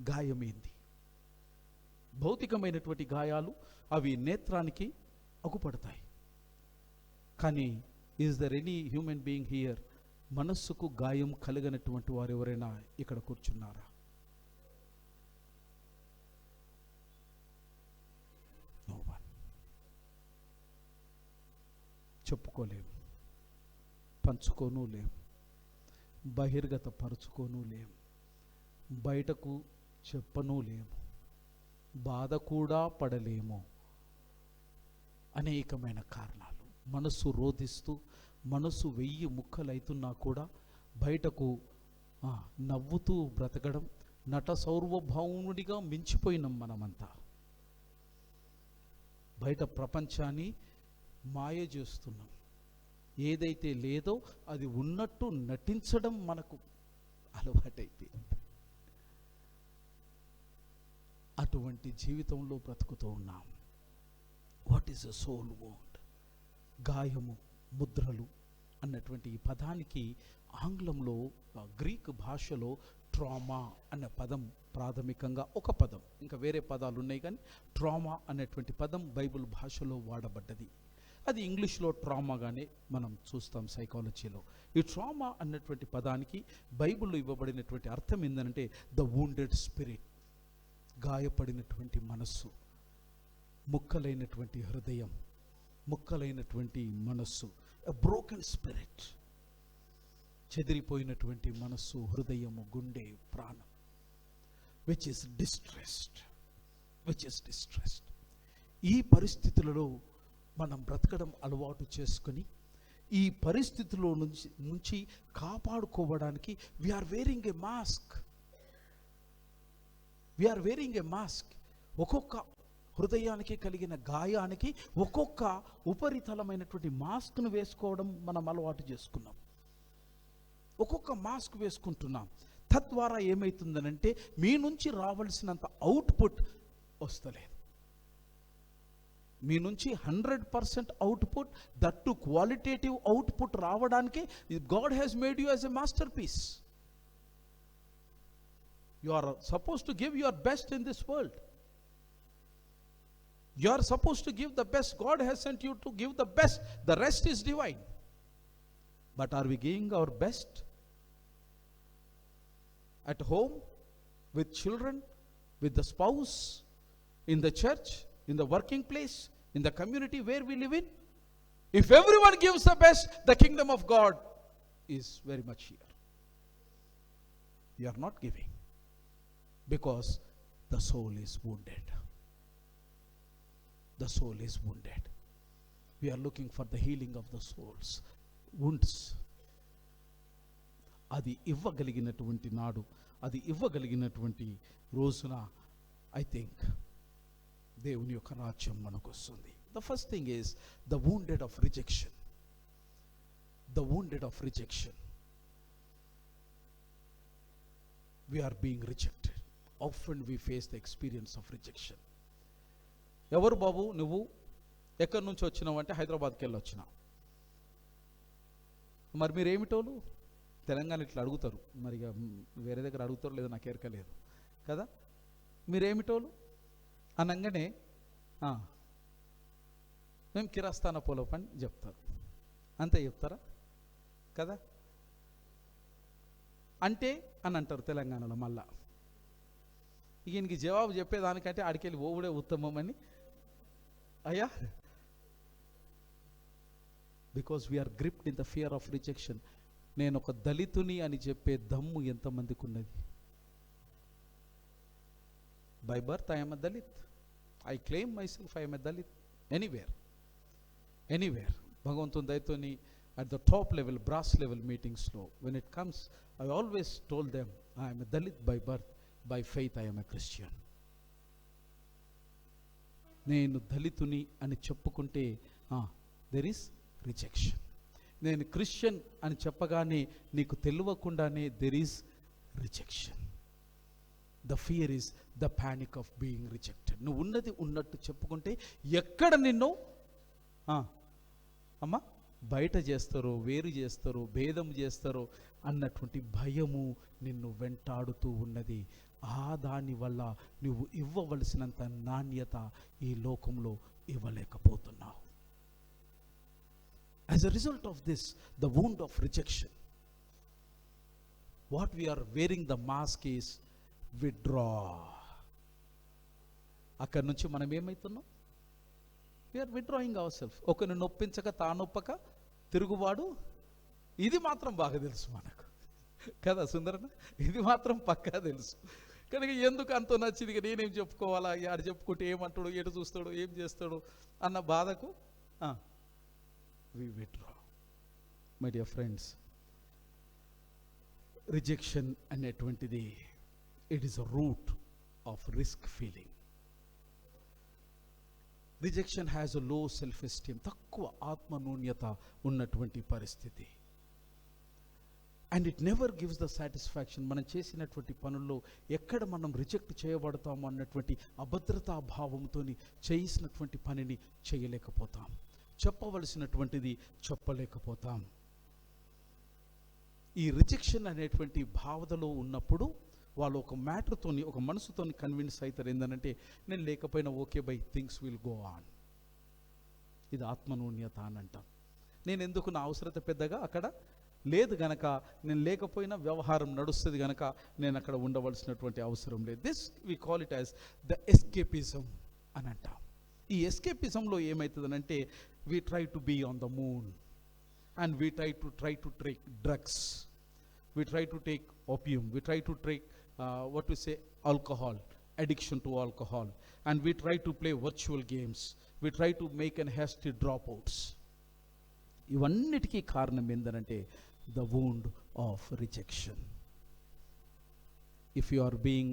గాయం ఏంది? భౌతికమైనటువంటి గాయాలు అవి నేత్రానికి అగుపడతాయి. కానీ is there any human being here మనస్సుకు గాయం కలిగినటువంటి వారు ఎవరైనా ఇక్కడ కూర్చున్నారా? No one. చెప్పుకోలేము, పంచుకోను లేము, బహిర్గత పరుచుకోను లేము, బయటకు చెప్పను లేము, బాధ కూడా పడలేము. అనేకమైన కారణాలు. మనసు రోధిస్తూ మనసు 1000 ముక్కలైతున్నా కూడా బయటకు నవ్వుతూ బ్రతకడం, నట సౌర్వభౌముడిగా మించిపోయినాం మనమంతా. బయట ప్రపంచాన్ని మాయ చేస్తున్నాం. ఏదైతే లేదో అది ఉన్నట్టు నటించడం మనకు అలవాటైపోయింది. అటువంటి జీవితంలో బ్రతుకుతూ ఉన్నాం. What is a soul wound? గాయము, ముద్రలు అన్నటువంటి ఈ పదానికి ఆంగ్లంలో, గ్రీక్ భాషలో ట్రామా అనే పదం ప్రాథమికంగా ఒక పదం. ఇంకా వేరే పదాలు ఉన్నాయి, కానీ ట్రామా అనేటువంటి పదం బైబిల్ భాషలో వాడబడ్డది. అది ఇంగ్లీష్లో ట్రామాగానే మనం చూస్తాం సైకాలజీలో. ఈ ట్రామా అన్నటువంటి పదానికి బైబిల్లో ఇవ్వబడినటువంటి అర్థం ఏంటంటే ద వూండెడ్ స్పిరిట్, గాయపడినటువంటి మనస్సు, ముక్కలైనటువంటి హృదయం, ముక్కలైనటువంటి మనస్సు, ఎ బ్రోకెన్ స్పిరిట్, చెదిరిపోయినటువంటి మనస్సు, హృదయము, గుండె, ప్రాణం, విచ్ ఇస్ డిస్ట్రెస్డ్. ఈ పరిస్థితులలో మనం బ్రతకడం అలవాటు చేసుకొని ఈ పరిస్థితిలో నుంచి కాపాడుకోవడానికి వీఆర్ వేరింగ్ ఏ మాస్క్. ఒక్కొక్క హృదయానికి కలిగిన గాయానికి ఒక్కొక్క ఉపరితలమైనటువంటి మాస్క్ను వేసుకోవడం మనం అలవాటు చేసుకున్నాం. ఒక్కొక్క మాస్క్ వేసుకుంటున్నాం. తద్వారా ఏమవుతుందనంటే మీ నుంచి రావాల్సినంత అవుట్పుట్ వస్తలేదు. మీ నుంచి 100% అవుట్పుట్, దట్టు క్వాలిటేటివ్ అవుట్పుట్ రావడానికి God has made you as a masterpiece. You are suppose to give your best in this world. You are supposed to give the best. God has sent you to give the best. The rest is divine. But are we giving our best? At home, with children, with the spouse, in the church, in the working place, in the community where we live in? If everyone gives the best, the kingdom of God is very much here. You are not giving because the soul is wounded. The soul is wounded. We are looking for the healing of the soul's wounds. అది ఇవ్వగలిగినటువంటి నాడు, అది ఇవ్వగలిగినటువంటి రోజున ఐ థింక్ దేవుని యొక్క రాజ్యం మనకు వస్తుంది. The first thing is the wounded of rejection. The wounded of rejection. We are being rejected. Often we face the experience of rejection. ఎవరు బాబు నువ్వు, ఎక్కడి నుంచి వచ్చినావు అంటే హైదరాబాద్కి వెళ్ళి వచ్చినా. మరి మీరు ఏమిటోలు? తెలంగాణ ఇట్లా అడుగుతారు, మరి ఇక వేరే దగ్గర అడుగుతారు లేదో నాకు ఎరకలేదు కదా. మీరేమిటోలు అనగానే మేము కిరాస్తాన పొలం పని చెప్తారు, అంతే చెప్తారా కదా. అంటే అని అంటారు తెలంగాణలో. మళ్ళా ఈయనకి జవాబు చెప్పేదానికంటే ఆడికెళ్ళి ఓవుడే ఉత్తమం అని. అయ్యా, because we are gripped in the fear of rejection. నేను ఒక దళితుని అని చెప్పే దమ్ము ఎంతమందికి ఉన్నది? By birth I'm a Dalit. I claim myself I'm a Dalit. Anywhere భగవంతుని దయతోని at the top level, brass level meetings లో, when it comes, I always told them I am a Dalit by birth, by faith I am a Christian. నేను దళితుని అని చెప్పుకుంటే there is rejection. నేను క్రిస్టియన్ అని చెప్పగానే నీకు తెలియకుండానే there is rejection. The fear is the panic of being rejected. నువ్వు ఉన్నది ఉన్నట్టు చెప్పుకుంటే ఎక్కడ నిన్ను అమ్మా బయట చేస్తారో, వేరు చేస్తారో, భేదం చేస్తారో అన్నటువంటి భయము నిన్ను వెంటాడుతూ ఉన్నది. దాని వల్ల నువ్వు ఇవ్వవలసినంత నాణ్యత ఈ లోకంలో ఇవ్వలేకపోతున్నావు. As a result of this, the wound of rejection, what we are wearing the mask is withdraw. అక్కడి నుంచి మనం ఏమవుతున్నాం? We are withdrawing our self. ఒకరిని నొప్పించక తానొప్పక తిరుగువాడు. ఇది మాత్రం బాగా తెలుసు మనకు కదా సుందరన్న, ఇది మాత్రం పక్కా తెలుసు. కనుక ఎందుకు అంత నచ్చింది, నేనేం చెప్పుకోవాలా, ఆడు చెప్పుకుంటే ఏమంటాడు, ఎటు చూస్తాడు, ఏం చేస్తాడు అన్న బాధకు we withdraw. My dear friends, rejection అనేటువంటిది it is a root of risk feeling. Rejection has a low self esteem, తక్కువ ఆత్మనూన్యత ఉన్నటువంటి పరిస్థితి. And it never gives the satisfaction. మనం చేసినటువంటి పనుల్లో ఎక్కడ మనం రిజెక్ట్ చేయబడతాము అన్నటువంటి అభద్రతా భావంతో చేసినటువంటి పనిని చేయలేకపోతాం, చెప్పవలసినటువంటిది చెప్పలేకపోతాం. ఈ రిజెక్షన్ అనేటువంటి భావనలో ఉన్నప్పుడు వాళ్ళు ఒక మ్యాటర్తోని, ఒక మనసుతోని కన్విన్స్ అవుతారు. ఏంటంటే నేను లేకపోయినా okay by, things will go on. ఇది ఆత్మనూన్యత అని అంటాం. నేను ఎందుకు, నా అవసరత పెద్దగా అక్కడ లేదు గనక, నేను లేకపోయినా వ్యవహారం నడుస్తుంది గనక నేను అక్కడ ఉండవలసినటువంటి అవసరం లేదు. This we call it as the escapism అని అంటాం. ఈ ఎస్కేపిజంలో ఏమవుతుందనంటే we try to be on the moon and we try to take drugs, we try to take opium, we try to take what we say alcohol, addiction to alcohol, and we try to play virtual games, we try to make an hasty dropouts. ఇవన్నిటికీ కారణం ఏంటంటే the wound of rejection. If you are being,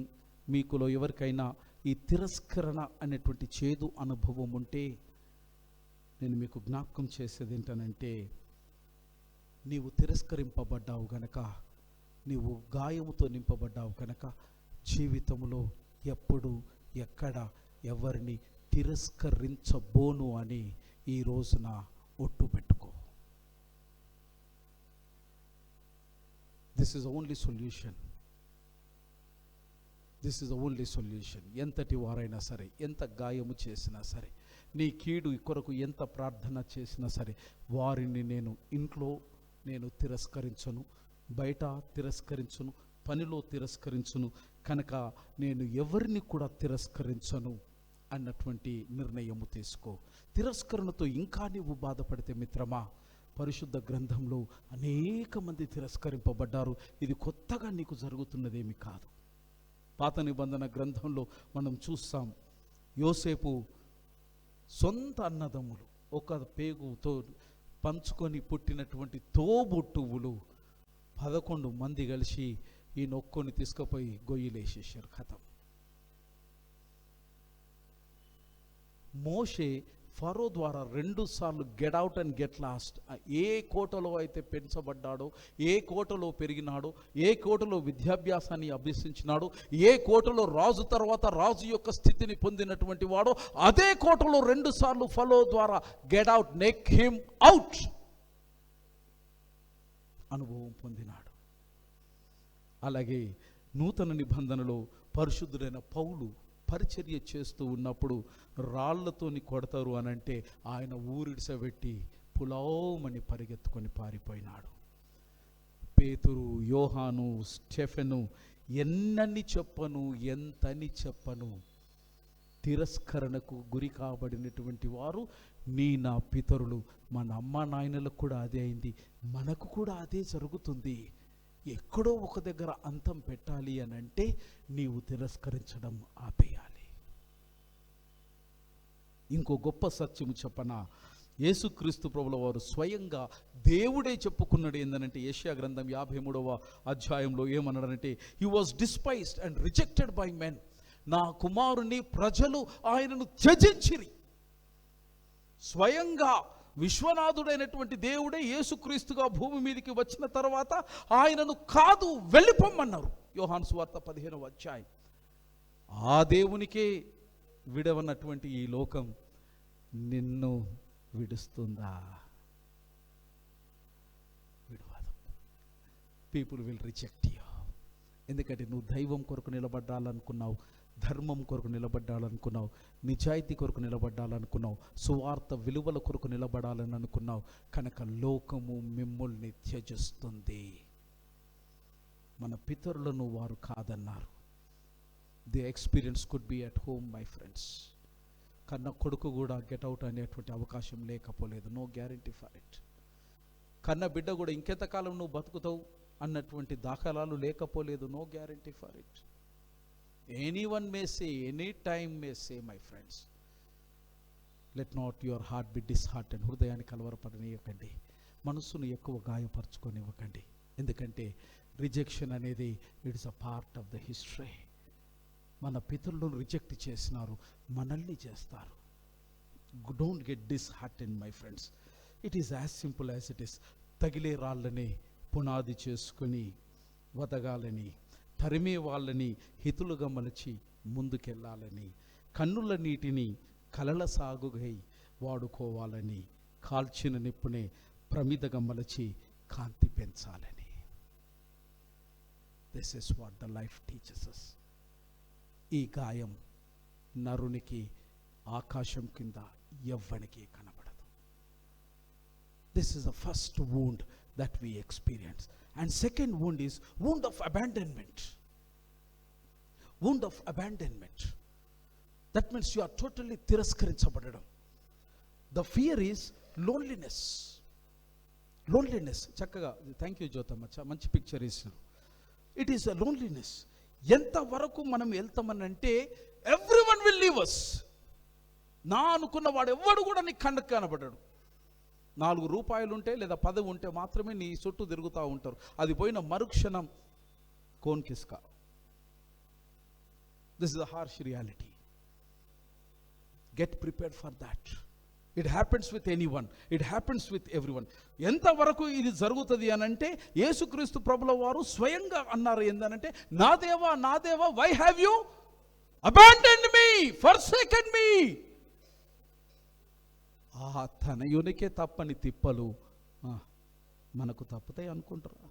మీకులో ఎవరికైనా ఈ తిరస్కరణ అనేటువంటి చేదు అనుభవం ఉంటే నేను మీకు జ్ఞాపకం చేసేది ఏంటనంటే, నీవు తిరస్కరింపబడ్డావు గనక, నీవు గాయముతో నింపబడ్డావు కనుక జీవితంలో ఎప్పుడు ఎక్కడ ఎవరిని తిరస్కరించబోను అని ఈ రోజున ఒట్టు పెట్టుకో. This is only solution. This is only solution. ఎంతటి వారైనా సరే, ఎంత గాయము చేసినా సరే, నీ కీడు కొరకు ఎంత ప్రార్థన చేసినా సరే, వారిని నేను ఇంట్లో నేను తిరస్కరించను, బయట తిరస్కరించును, పనిలో తిరస్కరించును, కనుక నేను ఎవరిని కూడా తిరస్కరించను అన్నటువంటి నిర్ణయము తీసుకో. తిరస్కరణతో ఇంకా నీవు బాధపడితే మిత్రమా, పరిశుద్ధ గ్రంథంలో అనేక మంది తిరస్కరింపబడ్డారు. ఇది కొత్తగా నీకు జరుగుతున్నదేమి కాదు. పాత నిబంధన గ్రంథంలో మనం చూస్తాం, యోసేపు సొంత అన్నదమ్ములు ఒక పేగుతో పంచుకొని పుట్టినటువంటి తోబుట్టువులు 11 మంది కలిసి ఈ నొక్కొని తీసుకుపోయి గొయ్యిలేసేసారు. కథం. మోషే ఫరో ద్వారా 2 సార్లు get out and get lost. ఏ కోటలో అయితే పెంచబడ్డాడో, ఏ కోటలో పెరిగినాడో, ఏ కోటలో విద్యాభ్యాసాన్ని అభ్యసించినాడో, ఏ కోటలో రాజు తర్వాత రాజు యొక్క స్థితిని పొందినటువంటి వాడో, అదే కోటలో 2 సార్లు ఫరో ద్వారా get out, neck him out. అనుభవం పొందినాడు. అలాగే నూతన నిబంధనలో పరిశుద్ధుడైన పౌలు పరిచర్య చేస్తూ ఉన్నప్పుడు రాళ్లతోని కొడతారు అనంటే ఆయన ఊరిడిసబెట్టి పులావమని పరిగెత్తుకొని పారిపోయినాడు. పేతురు, యోహాను, స్టెఫెను ఎన్నని చెప్పను, ఎంతని చెప్పను, తిరస్కరణకు గురి కాబడినటువంటి వారు నా పితరులు. మన అమ్మ నాయనలకు కూడా అదే అయింది, మనకు కూడా అదే జరుగుతుంది. ఎక్కడో ఒక దగ్గర అంతం పెట్టాలి అని అంటే నీవు తిరస్కరించడం ఆపేయాలి. ఇంకో గొప్ప సత్యము చెప్పనా, యేసుక్రీస్తు ప్రభుల వారు స్వయంగా దేవుడే చెప్పుకున్నాడు. ఏందనంటే యెషయా గ్రంథం 53వ అధ్యాయంలో ఏమన్నాడంటే, he was despised and rejected by men. నా కుమారుని ప్రజలు ఆయనను త్యజించిరి. స్వయంగా విశ్వనాథుడైనటువంటి దేవుడే యేసుక్రీస్తుగా భూమి మీదకి వచ్చిన తర్వాత ఆయనను కాదు వెళ్ళిపోమ్మన్నారు. యోహాను సువార్త 15వ అధ్యాయం. ఆ దేవునికే విడవన్నటువంటి ఈ లోకం నిన్ను విడుస్తుందా? విడవదు. People will reject you. ఎందుకంటే నువ్వు దైవం కొరకు నిలబడాలనుకున్నావు, ధర్మం కొరకు నిలబడాలనుకున్నావు, నిజాయితీ కొరకు నిలబడాలనుకున్నావు, సువార్త విలువల కొరకు నిలబడాలని అనుకున్నావు. కనుక లోకము మిమ్మల్ని త్యజిస్తుంది. మన పితరులను వారు కాదన్నారు. The experience could be at home my friends. కన్న కొడుకు కూడా గెట్ అవుట్ అనేటువంటి అవకాశం లేకపోలేదు. No guarantee for it. కన్న బిడ్డ కూడా ఇంకెంతకాలం నువ్వు బతుకుతావు అన్నటువంటి దాఖలాలు లేకపోలేదు. No guarantee for it. Anyone may say, any time may say my friends, let not your heart be disheartened. హృదయాన్ని కలవరపడనివ్వకండి, మనస్సును ఎక్కువ గాయపరచుకొనివ్వకండి. ఎందుకంటే రిజెక్షన్ అనేది it's a part of the history. మన పితరులను రిజెక్ట్ చేసినారు, మనల్ని చేస్తారు. Don't get disheartened my friends. It is as simple as it is. తగిలే రాళ్ళని పునాది చేసుకుని వదగాలని, తరిమే వాళ్ళని హితులుగా మలచి ముందుకెళ్ళాలని, కన్నుల నీటిని కలల సాగుగై వాడుకోవాలని, కాల్చిన నిప్పునే ప్రమిదగా మలచి కాంతి పెంచాలని. This is what the life teachers us. ఈ గాయం నరునికి ఆకాశం కింద ఎవ్వనికి కనబడదు. This is the first wound that we experience. And second wound is wound of abandonment. Wound of abandonment. That means you are totally తిరస్కరించబడడం. The fear is loneliness. Loneliness. చక్కగా థ్యాంక్ యూ జ్యోతమ్మ, మంచి పిక్చర్ ఇస్తున్నాం. It is a loneliness. ఎంతవరకు మనం వెళ్తామనంటే ఎవ్రీవన్ విల్ లీవ్ us. నా అనుకున్న వాడు ఎవ్వడు కూడా నీకు కండకు కనబడ్డాడు. 4 రూపాయలు ఉంటే లేదా 10 ఉంటే మాత్రమే నీ చుట్టూ తిరుగుతూ ఉంటారు. అది పోయిన మరుక్షణం కోన్ కిస్కా. This is the harsh reality. Get prepared for that. It happens with anyone, it happens with everyone. ఎంతవరకు ఇది జరుగుతుంది అనంటే యేసుక్రీస్తు ప్రభుల వారు స్వయంగా అన్నారు. ఏందనంటే, నా దేవా నా దేవా, why have you abandoned me, forsaken me. ఆ తనయునికే తప్పని తిప్పలు మనకు తప్పుతాయి అనుకుంటారా?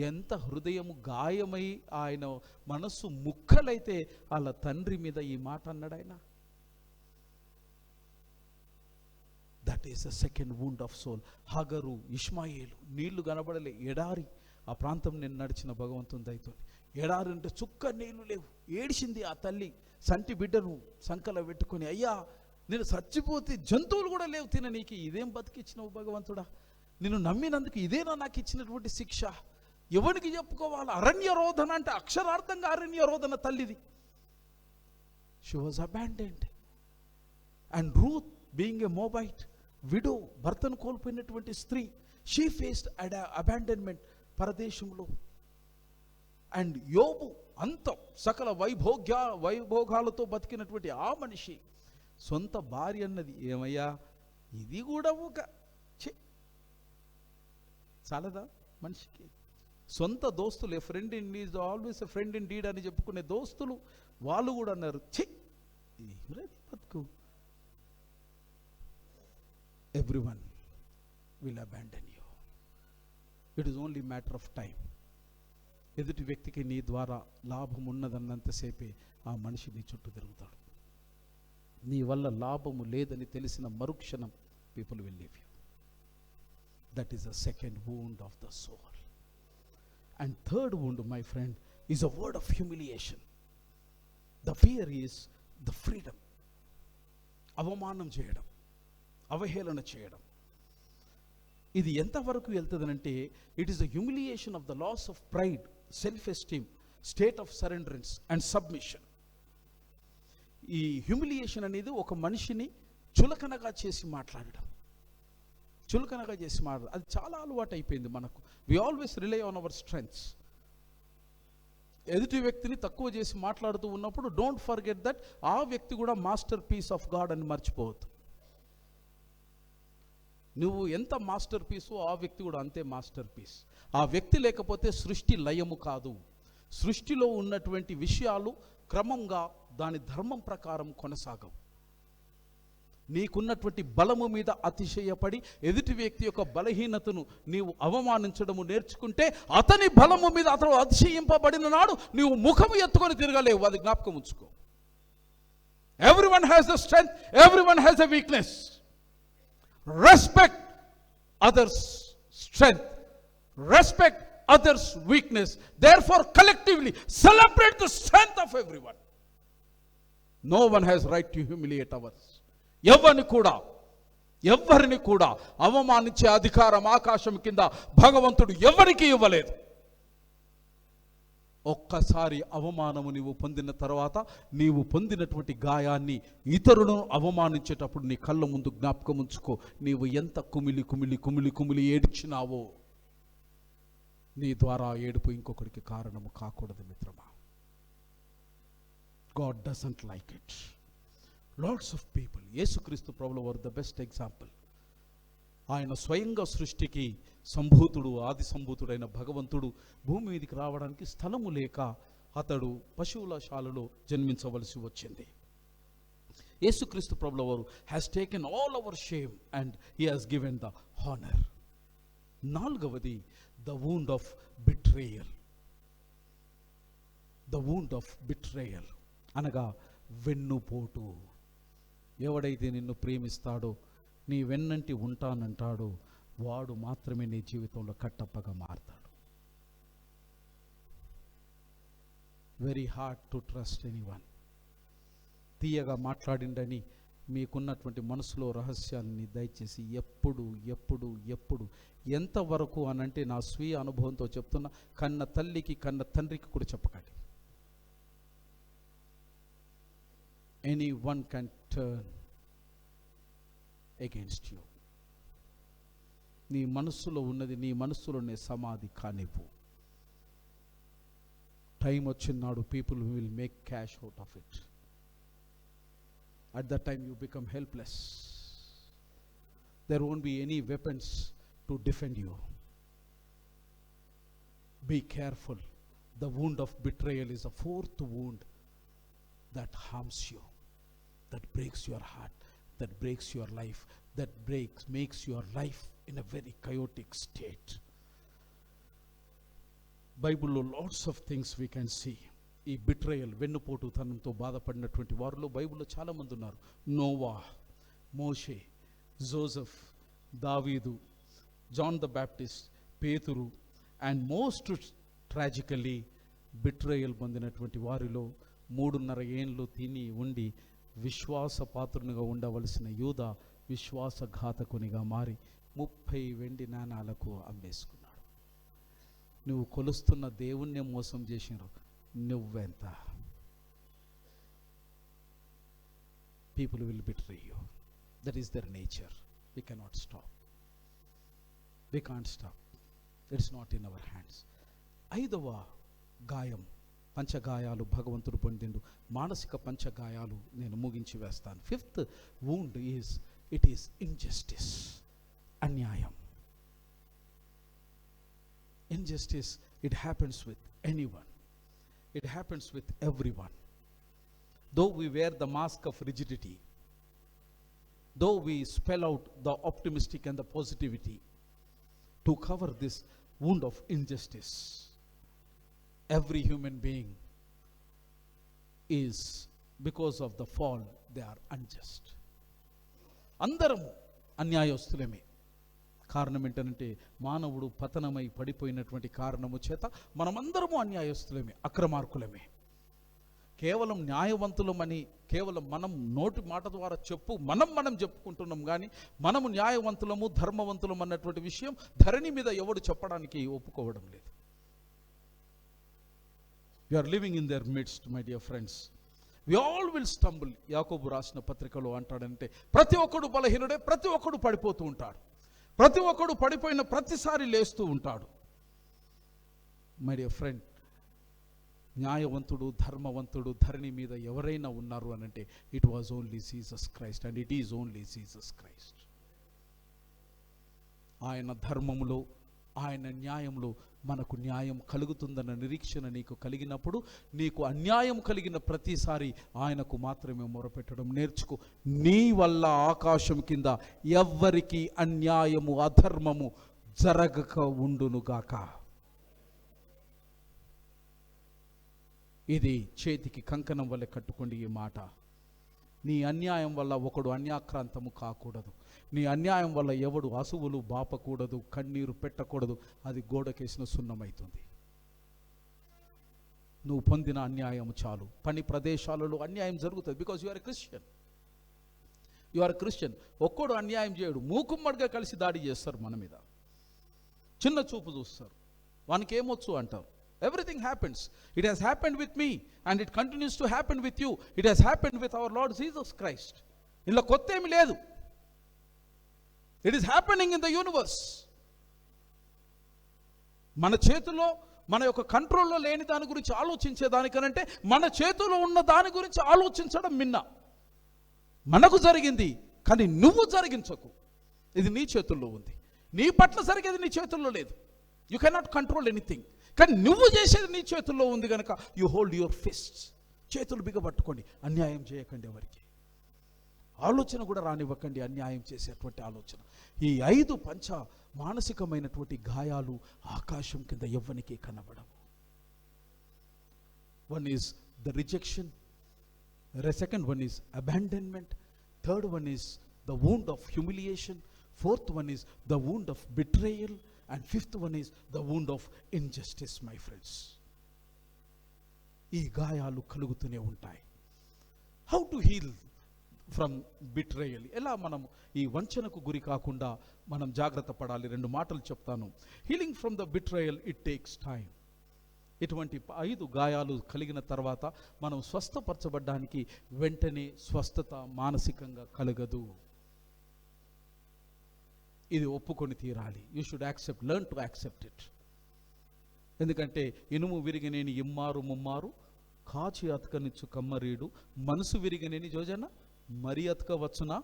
ఎంత హృదయము గాయమై ఆయన మనస్సు ముక్కలైతే వాళ్ళ తండ్రి మీద ఈ మాట అన్నాడు ఆయన. That is the second wound of soul. Hagar, Ishmael, నీళ్లు కనబడలే, ఎడారి. ఆ ప్రాంతం నేను నడిచిన భగవంతుని దయతో. ఎడారి అంటే చుక్క నీళ్లు లేవు. ఏడిసింది ఆ తల్లి సంటి బిడ్డను సంకల పెట్టుకొని, అయ్యా నేను చచ్చిపోతే జంతువులు కూడా లేవు తిననీకి, ఇదేం బతికిచ్చినావు భగవంతుడా, నిన్ను నమ్మినందుకు ఇదేనా నాకు ఇచ్చినటువంటి శిక్ష, ఎవరికి చెప్పుకోవాలి? అరణ్య రోదన అంటే అక్షరార్థంగా అరణ్య రోదన తల్లిది. She was abandoned. And Ruth being a Moabite widow, భర్తను కోల్పోయినటువంటి స్త్రీ, షీ ఫేస్డ్ అబాండన్మెంట్ పరదేశంలో. అండ్ యోబు అంతం సకల వైభోగాలతో బతికినటువంటి ఆ మనిషి సొంత భార్య అన్నది, ఏమయ్యా ఇది కూడా ఒక చాలదా మనిషికి? సొంత దోస్తులు, a friend in is always a friend in deed అని చెప్పుకునే దోస్తులు వాళ్ళు కూడా అన్నారు, బతుకు. Everyone will abandon you. It is only matter of time. ఎదుటి వ్యక్తికి నీ ద్వారా లాభం ఉన్నదన్నంతసేపే ఆ మనిషి నీ చుట్టూ తిరుగుతాడు. నీ వల్ల లాభము లేదని తెలిసిన మరుక్షణం people will leave you. That is the second wound of the soul. And third wound, my friend, is a word of humiliation. The fear is the freedom. అవమానం చేయడం, అవహేళన చేయడం. ఇది ఎంతవరకు వెళ్తుందనంటే, it is the humiliation of the loss of pride, self esteem, state of surrenderance and submission. ఈ హ్యూమిలియేషన్ అనేది ఒక మనిషిని చులకనగా చేసి మాట్లాడడం, అది చాలా అలవాటు అయిపోయింది మనకు. We always rely on our strengths. ఎదుటి వ్యక్తిని తక్కువ చేసి మాట్లాడుతూ ఉన్నప్పుడు డోంట్ ఫర్గెట్ దట్ ఆ వ్యక్తి కూడా మాస్టర్ పీస్ ఆఫ్ గాడ్ అని మర్చిపోవద్దు. నువ్వు ఎంత మాస్టర్ పీసు, ఆ వ్యక్తి కూడా అంతే మాస్టర్ పీస్. ఆ వ్యక్తి లేకపోతే సృష్టి లయము కాదు. సృష్టిలో ఉన్నటువంటి విషయాలు క్రమంగా దాని ధర్మం ప్రకారం కొనసాగవు. నీకున్నటువంటి బలము మీద అతిశయపడి ఎదుటి వ్యక్తి యొక్క బలహీనతను నీవు అవమానించడము నేర్చుకుంటే, అతని బలము మీద అతను అతిశయింపబడిన నాడు నీవు ముఖము ఎత్తుకొని తిరగలేవు. అది జ్ఞాపకం ఉంచుకో. Everyone has the strength, everyone has the weakness. Respect others' strength. Respect others' weakness. Therefore, collectively celebrate the strength of everyone. No one has right to humiliate others. ఎవరిని కూడా అవమానించే అధికారం ఆకాశం కింద భగవంతుడు ఎవరికి ఇవ్వలేదు. ఒక్కసారి అవమానము నీవు పొందిన తర్వాత, నీవు పొందినటువంటి గాయాన్ని ఇతరులను అవమానించేటప్పుడు నీ కళ్ళ ముందు జ్ఞాపకం ఉంచుకో. నీవు ఎంత కుమిలి కుమిలి కుమిలి కుమిలి ఏడ్చినావో, నీ ద్వారా ఏడుపు ఇంకొకరికి కారణము కాకూడదు మిత్రమా. God doesn't like it. Lots of people, యేసుక్రీస్తు ప్రభువు వారు ద బెస్ట్ ఎగ్జాంపుల్. ఆయన స్వయంగా సృష్టికి సంభూతుడు, ఆది సంభూతుడైన భగవంతుడు భూమి మీదకి రావడానికి స్థలము లేక అతడు పశువుల శాలలో జన్మించవలసి వచ్చింది. యేసుక్రీస్తు ప్రభువు వారు has taken all our shame and he has given the honour. నాలుగవది, the wound of betrayal. The wound of betrayal అనగా వెన్నుపోటు. ఎవడైతే నిన్ను ప్రేమిస్తాడో, నీ వెన్నంటి ఉంటానంటాడో, వాడు మాత్రమే నీ జీవితంలో కట్టప్పగా మారతాడు. Very hard to trust anyone. తీయగా మాట్లాడిండని మీకున్నటువంటి మనసులో రహస్యాన్ని దయచేసి ఎప్పుడు ఎప్పుడు ఎప్పుడు ఎంతవరకు అనంటే, నా స్వీయ అనుభవంతో చెప్తున్నా, కన్న తల్లికి కన్న తండ్రికి కూడా చెప్పకండి. Anyone can turn against you. నీ మనస్సులో ఉన్నది నీ మనస్సులోనే సమాధి కానివ్వు. టైం వచ్చినాడు people will make cash out of it. At that time you become helpless. There won't be any weapons to defend you. Be careful. The wound of betrayal is a fourth wound that harms you, that breaks your heart, that breaks your life, that makes your life in a very chaotic state. Bible lo lots of things we can see. ఈ బిట్రయల్, వెన్నుపోటు తనంతో బాధపడినటువంటి వారిలో బైబిల్లో చాలా మంది ఉన్నారు. నోవా, మోషే, జోసెఫ్, దావీదు, జాన్ ద బ్యాప్టిస్ట్, పేతురు, అండ్ మోస్ట్ ట్రాజికల్లీ బిట్రయల్ పొందినటువంటి వారిలో 3.5 ఏండ్లు తిని ఉండి విశ్వాసపాత్రునిగా ఉండవలసిన యూదా విశ్వాసఘాతకునిగా మారి 30 వెండి నాణాలకు అమ్మేసుకున్నాడు. నువ్వు కొలుస్తున్న దేవుణ్ణి మోసం చేసినారు, నువ్వెంత? People will betray you. That is their nature. We cannot stop. We can't stop. It's not in our hands. ఐదవ గాయం, పంచగాయాలు భగవంతుడు పొందిండు. మానసిక పంచగాయాలు నేను ముగించి వేస్తాను. Fifth wound is, it is injustice, అన్యాయం. Injustice, it happens with anyone. It happens with everyone. Though we wear the mask of rigidity, though we spell out the optimistic and the positivity to cover this wound of injustice. Every human being is, because of the fall, they are unjust. అందరము అన్యాయస్తులమే. కారణం ఏంటంటే మానవుడు పతనమై పడిపోయినటువంటి కారణము చేత మనమందరము అన్యాయస్తులమే, అక్రమార్కులమే. కేవలం న్యాయవంతులమని కేవలం మనం నోటి మాట ద్వారా మనం చెప్పుకుంటున్నాం, కానీ మనము న్యాయవంతులము ధర్మవంతులం అన్నటువంటి విషయం ధరణి మీద ఎవడు చెప్పడానికి ఒప్పుకోవడం లేదు. We are living in their midst, my dear friends. We all will stumble. యాకోబు రాసిన పత్రికలో అంటాడంటే ప్రతి ఒక్కడు బలహీనుడే, ప్రతి ఒక్కడు పడిపోతూ ఉంటాడు, ప్రతి ఒక్కడు పడిపోయిన ప్రతిసారి లేస్తూ ఉంటాడు. మై డియర్ ఫ్రెండ్, న్యాయవంతుడు ధర్మవంతుడు ధరణి మీద ఎవరైనా ఉన్నారు అనంటే it was only Jesus Christ, and it is only Jesus Christ. ఆయన ధర్మములో ఆయన న్యాయంలో మనకు న్యాయం కలుగుతుందన్న నిరీక్షణ నీకు కలిగినప్పుడు నీకు అన్యాయం కలిగిన ప్రతిసారి ఆయనకు మాత్రమే మొరపెట్టడం నేర్చుకో. నీ వల్ల ఆకాశం కింద ఎవ్వరికి అన్యాయము అధర్మము జరగక ఉండునుగాక. ఇది చేతికి కంకణం వల్ల కట్టుకోండి ఈ మాట. నీ అన్యాయం వల్ల ఒకడు అన్యాక్రాంతము కాకూడదు. నీ అన్యాయం వల్ల ఎవడు అసువులు బాపకూడదు, కన్నీరు పెట్టకూడదు. అది గోడకేసిన సున్నమైతుంది. నువ్వు పొందిన అన్యాయం చాలు. పని ప్రదేశాలలో అన్యాయం జరుగుతుంది, because you are a Christian. You are a Christian. ఒక్కడు అన్యాయం చేయడు, మూకుమ్మడిగా కలిసి దాడి చేస్తారు మన మీద, చిన్న చూపు చూస్తారు, వానికి ఏమొచ్చు అంటారు. Everything happens. It has happened with me and it continues to happen with you. It has happened with our Lord Jesus Christ. ఇందులో కొత్త ఏమి లేదు. It is happening in the universe. మన చేతిలో మన యొక్క కంట్రోల్లో లేని దాని గురించి ఆలోచించేదానికనంటే మన చేతిలో ఉన్న దాని గురించి ఆలోచించడం మిన్న. మనకు జరిగింది కానీ నువ్వు జరిగించకు. ఇది నీ చేతుల్లో ఉంది. నీ పట్ల జరిగేది నీ చేతుల్లో లేదు. You cannot control anything. కానీ నువ్వు చేసేది నీ చేతుల్లో ఉంది కనుక యు హోల్డ్ యువర్ ఫిస్ట్స్. చేతులు బిగబట్టుకోండి. అన్యాయం చేయకండి. ఎవరికి ఆలోచన కూడా రానివ్వకండి అన్యాయం చేసేటువంటి ఆలోచన. ఈ 5 పంచ మానసికమైనటువంటి గాయాలు ఆకాశం కింద ఎవ్వనికి కనబడవు. One is the rejection, second one is abandonment, third one is the wound of humiliation, fourth one is the wound of betrayal, and fifth one is the wound of injustice, my friends. ఈ గాయాలు కలుగుతూనే ఉంటాయి. How to heal from betrayal? ఎలా మనం ఈ వంచనకు గురి కాకుండా మనం జాగ్రత్త పడాలి? 2 మాటలు చెప్తాను. Healing from the betrayal, it takes time. ఇటువంటి 5 గాయాలు కలిగిన తర్వాత మనం స్వస్థపరచబడ్డానికి వెంటనే స్వస్థత మానసికంగా కలగదు. ఇది ఒప్పుకొని తీరాలి. You should accept, learn to accept it. ఎందుకంటే ఇనుము విరిగినేని ఇమ్మారు ముమ్మారు, కాచి అతకనిచ్చు కమ్మరీడు, మనసు విరిగినేని జోజన మరి అతకవచ్చునా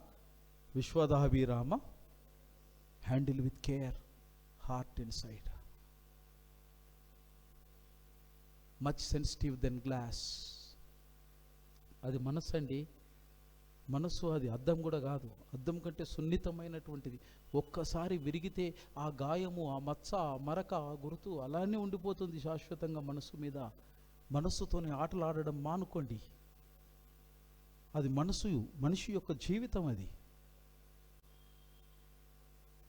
విశ్వదాభిరామ. Handle with care, heart inside, much sensitive then glass. అది మనసు అండి. మనసు అది అద్దం కూడా కాదు. అద్దం కంటే సున్నితమైనటువంటిది. ఒక్కసారి విరిగితే ఆ గాయము, ఆ మచ్చ, ఆ మరక, ఆ గుర్తు అలానే ఉండిపోతుంది శాశ్వతంగా మనసు మీద. మనస్సుతోనే ఆటలాడడం మానుకోండి. అది మనిషి యొక్క జీవితం అది.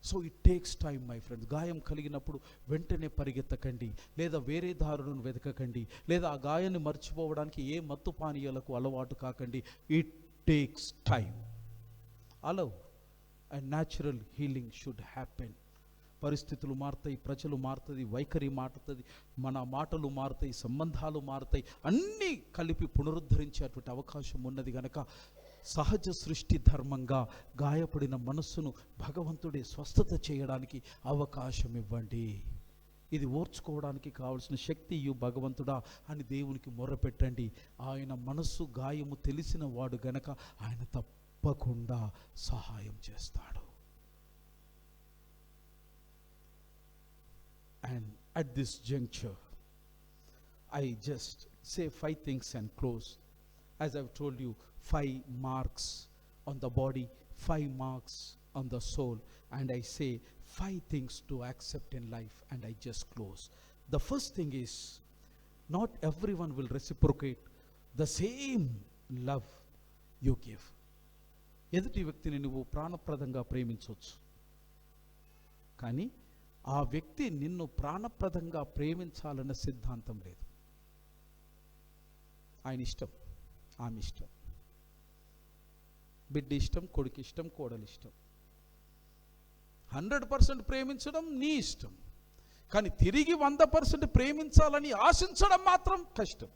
So it takes time my friends. గాయం కలిగినప్పుడు వెంటనే పరిగెత్తకండి, లేదా వేరే దారులను వెతకకండి, లేదా ఆ గాయాన్ని మర్చిపోవడానికి ఏ మత్తు పానీయాలకు అలవాటు కాకండి. It takes time. Allow and natural healing should happen. పరిస్థితులు మారుతాయి, ప్రజలు మారుతుంది, వైఖరి మారుతుంది, మన మాటలు మారుతాయి, సంబంధాలు మారుతాయి, అన్నీ కలిపి పునరుద్ధరించేటువంటి అవకాశం ఉన్నది కనుక సహజ సృష్టి ధర్మంగా గాయపడిన మనస్సును భగవంతుడే స్వస్థత చేయడానికి అవకాశం ఇవ్వండి. ఇది ఓర్చుకోవడానికి కావలసిన శక్తి ఇయ్యు భగవంతుడా అని దేవునికి మొర్రపెట్టండి. ఆయన మనస్సు గాయము తెలిసిన వాడు గనక ఆయన తప్పకుండా సహాయం చేస్తాడు. And at this juncture, I just say 5 things and close. As I've told you, 5 marks on the body, 5 marks on the soul, and I say 5 things to accept in life, and I just close. The first thing is, not everyone will reciprocate the same love you give. ఎదుటి వ్యక్తిని నువ్వు ప్రాణప్రదంగా ప్రేమించవచ్చు, కానీ ఆ వ్యక్తి నిన్ను ప్రాణప్రదంగా ప్రేమించాలన్న సిద్ధాంతం లేదు. ఆయన ఇష్టం, ఆమె ఇష్టం, బిడ్డ ఇష్టం, కొడుకు ఇష్టం, కోడలు ఇష్టం. 100% ప్రేమించడం నీ ఇష్టం, కానీ తిరిగి 100% ప్రేమించాలని ఆశించడం మాత్రం కష్టం.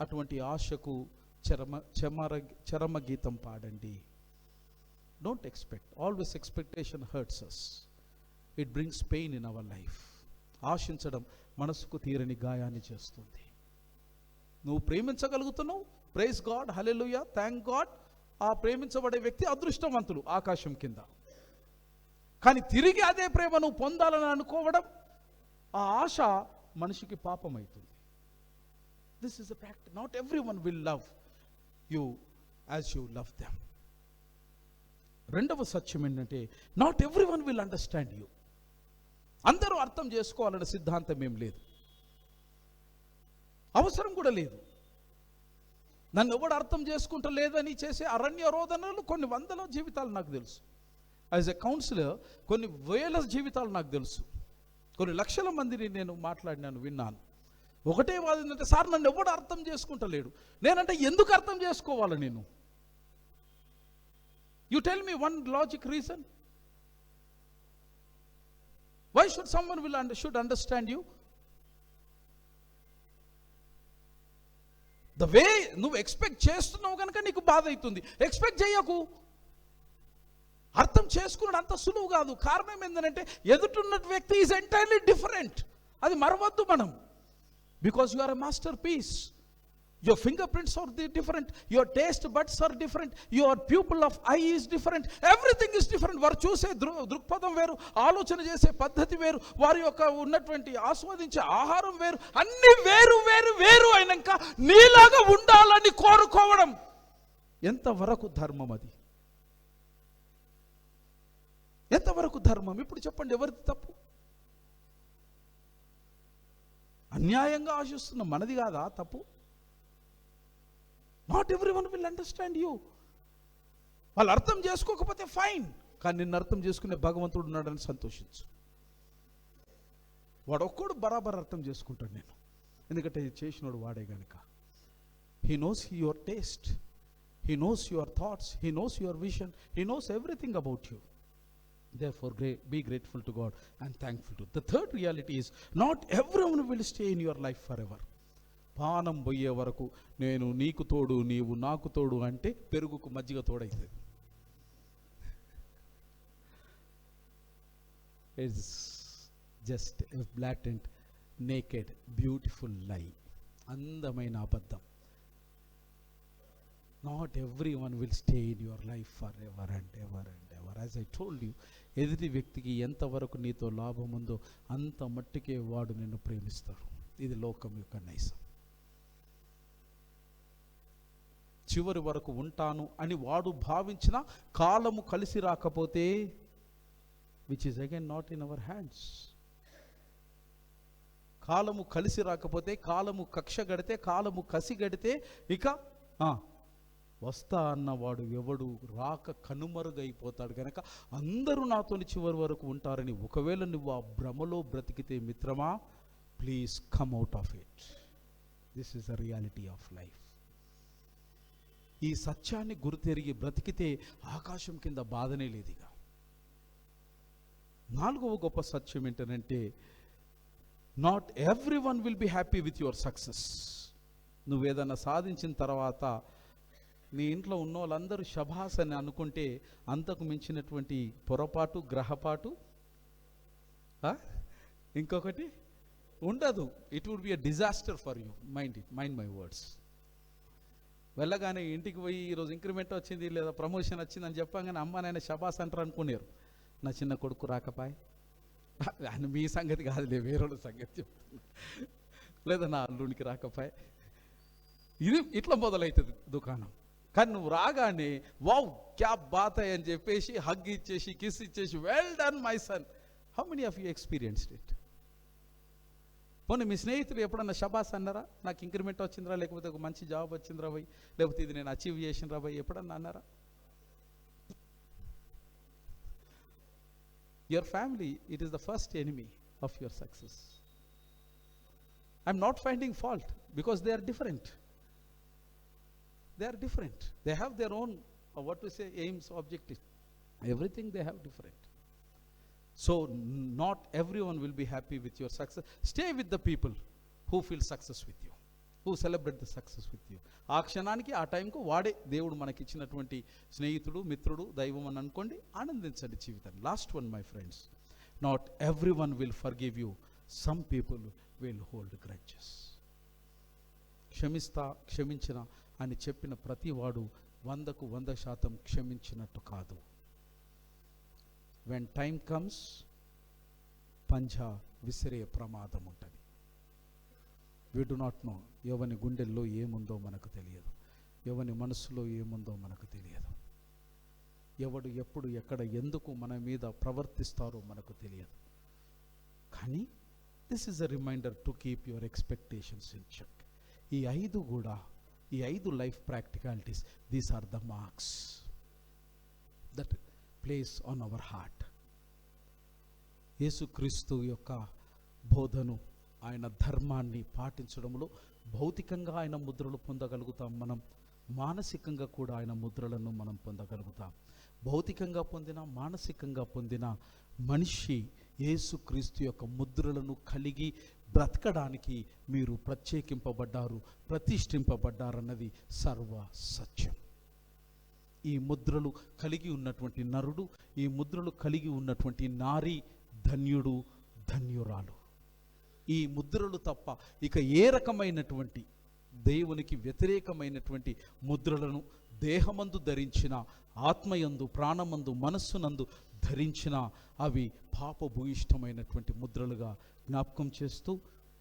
అటువంటి ఆశకు చరమ గీతం పాడండి. Don't expect. Always expectation hurts us. It brings pain in our life. ఆశించడం మనసుకు తీరని గాయాన్ని చేస్తుంది. నువ్వు ప్రేమించగలుగుతున్నావు, praise God, hallelujah, thank God. ఆ ప్రేమించబడే వ్యక్తి అదృష్టవంతులు ఆకాశం కింద. కానీ తిరిగి అదే ప్రేమ నువ్వు పొందాలని అనుకోవడం, ఆ ఆశ మనిషికి పాపమవుతుంది. This is a fact. Not everyone will love you as you love them. రెండవ సత్యం ఏంటంటే, not everyone will understand you. అందరూ అర్థం చేసుకోవాలనే సిద్ధాంతం ఏం లేదు, అవసరం కూడా లేదు. నన్ను ఎవడు అర్థం చేసుకుంటా లేదని చేసే అరణ్య రోదనలు కొన్ని వందల జీవితాలు నాకు తెలుసు. యాజ్ ఎ కౌన్సిలర్ కొన్ని వేల జీవితాలు నాకు తెలుసు. కొన్ని లక్షల మందిని నేను మాట్లాడినాను, విన్నాను. ఒకటే వాదం ఏంటంటే, సార్ నన్ను ఎవడు అర్థం చేసుకుంటలేడు. నేనంటే ఎందుకు అర్థం చేసుకోవాలి నేను? You tell me one logic reason. Why should someone should understand you? The way నువ్వు ఎక్స్పెక్ట్ చేస్తున్నావు కనుక నీకు బాధ అవుతుంది. ఎక్స్పెక్ట్ చేయకు. అర్థం చేసుకున్నాడు అంత సులువు కాదు. కారణం ఏంటంటే, ఎదుటిన్న వ్యక్తి ఈజ్ ఎంటైర్లీ డిఫరెంట్. అది మరవద్దు మనం. Because you are a masterpiece. Your fingerprints are different, your taste buds are different, your pupil of eye is different, everything is different. వారు చూసే దృక్పథం వేరు, ఆలోచన చేసే పద్ధతి వేరు, వారి యొక్క ఉన్నటువంటి ఆస్వాదించే ఆహారం వేరు, అన్ని వేరు వేరు వేరు అయినాక నీలాగా ఉండాలని కోరుకోవడం ఎంతవరకు ధర్మం? అది ఎంతవరకు ధర్మం? ఇప్పుడు చెప్పండి, ఎవరిది తప్పు? అన్యాయంగా ఆశిస్తున్న మనది కాదా తప్పు? Not everyone will understand you. వాళ్ళు అర్థం చేసుకోకపోతే ఫైన్, కానీ నిన్ను అర్థం చేసుకునే భగవంతుడు ఉన్నాడని సంతోషించు. వాడు ఒక్కడు బరాబర్ అర్థం చేసుకుంటాడు నేను, ఎందుకంటే చేసినోడు వాడే గనుక. He knows your taste, he knows your thoughts, he knows your vision, he knows everything about you. Therefore, be grateful to God and thankful to. The third reality is, not everyone will stay in your life forever. పానం పోయే వరకు నేను నీకు తోడు, నీవు నాకు తోడు అంటే పెరుగుకు మజ్జిగ తోడైతుంది. It's just a blatant naked beautiful lie. అందమైన అబద్ధం. Not everyone will stay in your life for ever and ever and ever. As I told you, ఎదుటి వ్యక్తికి ఎంతవరకు నీతో లాభం ఉందో అంత మట్టుకే వాడు నిన్ను ప్రేమిస్తాడు. ఇది లోకం యొక్క నైజం. చివరి వరకు ఉంటాను అని వాడు భావించిన కాలము కలిసి రాకపోతే, which is again not in our hands. కాలము కలిసి రాకపోతే, కాలము కక్ష గడితే, కాలము కసి గడితే, ఇక వస్తా అన్నవాడు ఎవడు రాక కనుమరుగైపోతాడు. కనుక అందరూ నాతోని చివరి వరకు ఉంటారని ఒకవేళ నువ్వు ఆ భ్రమలో బ్రతికితే మిత్రమా, please come out of it. This is the reality of life. ఈ సత్యాన్ని గుర్తెరిగి బ్రతికితే ఆకాశం కింద బాధనే లేదు. ఇక నాలుగవ గొప్ప సత్యం ఏంటంటే, not everyone will be happy with your success. నువ్వేదన్నా సాధించిన తర్వాత నీ ఇంట్లో ఉన్న వాళ్ళందరూ శభాస్ అని అనుకుంటే అంతకు మించినటువంటి పొరపాటు, గ్రహపాటు ఇంకొకటి ఉండదు. It would be a disaster for you. Mind my words. వెళ్ళగానే ఇంటికి పోయి ఈరోజు ఇంక్రిమెంట్ వచ్చింది లేదా ప్రమోషన్ వచ్చింది అని చెప్పగానే అమ్మ నాయన శబాస్ అంటారు అనుకున్నారు. నా చిన్న కొడుకు రాకపాయ్, అని మీ సంగతి కాదులే, వేరే సంగతి చెప్తున్నా, లేదా నా అల్లునికి రాకపాయ్. ఇది ఇట్లా మొదలవుతుంది దుకాణం. కానీ నువ్వు రాగానే వావ్ క్యా బాత్ అని చెప్పేసి హగ్ ఇచ్చేసి కిస్ ఇచ్చేసి well done my son. How many of you experienced it? పోనీ మీ స్నేహితులు ఎప్పుడన్నా షబాస్ అన్నారా? నాకు ఇంక్రిమెంట్ వచ్చిందిరా, లేకపోతే ఒక మంచి జాబ్ వచ్చిందిరా భయ్, లేకపోతే ఇది నేను అచీవ్ చేసినరా భయ్, ఎప్పుడన్నా అన్నారా? Your family, it is the first enemy of your success. I'm not finding fault because they are different. They are different. They have their own, what to say, aims, objectives. Everything they have different. So not everyone will be happy with your success. Stay with the people who feel success with you, who celebrate the success with you. ఆ క్షణానికి ఆ టైంకు వాడే దేవుడు మనకి ఇచ్చినటువంటి స్నేహితుడు, మిత్రుడు, దైవం అని అనుకోండి. ఆనందించండి జీవితాన్ని. Last one my friends, not everyone will forgive you. Some people will hold grudges. క్షమించిన అని చెప్పిన ప్రతివాడు 100కు 100% క్షమించినట్టు కాదు. వెన్ టైం కమ్స్ పంజా విసిరే ప్రమాదం ఉంటుంది. We do not know. ఎవని గుండెల్లో ఏముందో మనకు తెలియదు, ఎవని మనసులో ఏముందో మనకు తెలియదు, ఎవడు ఎప్పుడు ఎక్కడ ఎందుకు మన మీద ప్రవర్తిస్తారో మనకు తెలియదు. కానీ this is a reminder to keep your expectations in check. ఈ ఐదు life practicalities, these are the marks that place on our heart. యేసుక్రీస్తు యొక్క బోధను, ఆయన ధర్మాన్ని పాటించడంలో భౌతికంగా ఆయన ముద్రలు పొందగలుగుతాం మనం. మానసికంగా కూడా ఆయన ముద్రలను మనం పొందగలుగుతాం. భౌతికంగా పొందిన, మానసికంగా పొందిన మనిషి యేసుక్రీస్తు యొక్క ముద్రలను కలిగి బ్రతకడానికి మీరు ప్రత్యేకింపబడ్డారు, ప్రతిష్ఠింపబడ్డారన్నది సర్వ సత్యం. ఈ ముద్రలు కలిగి ఉన్నటువంటి నరుడు, ఈ ముద్రలు కలిగి ఉన్నటువంటి నారి ధన్యుడు, ధన్యురాలు. ఈ ముద్రలు తప్ప ఇక ఏ రకమైనటువంటి దేవునికి వ్యతిరేకమైనటువంటి ముద్రలను దేహమందు ధరించిన, ఆత్మయందు, ప్రాణమందు, మనస్సునందు ధరించిన అవి పాపభూయిష్టమైనటువంటి ముద్రలుగా జ్ఞాపకం చేస్తూ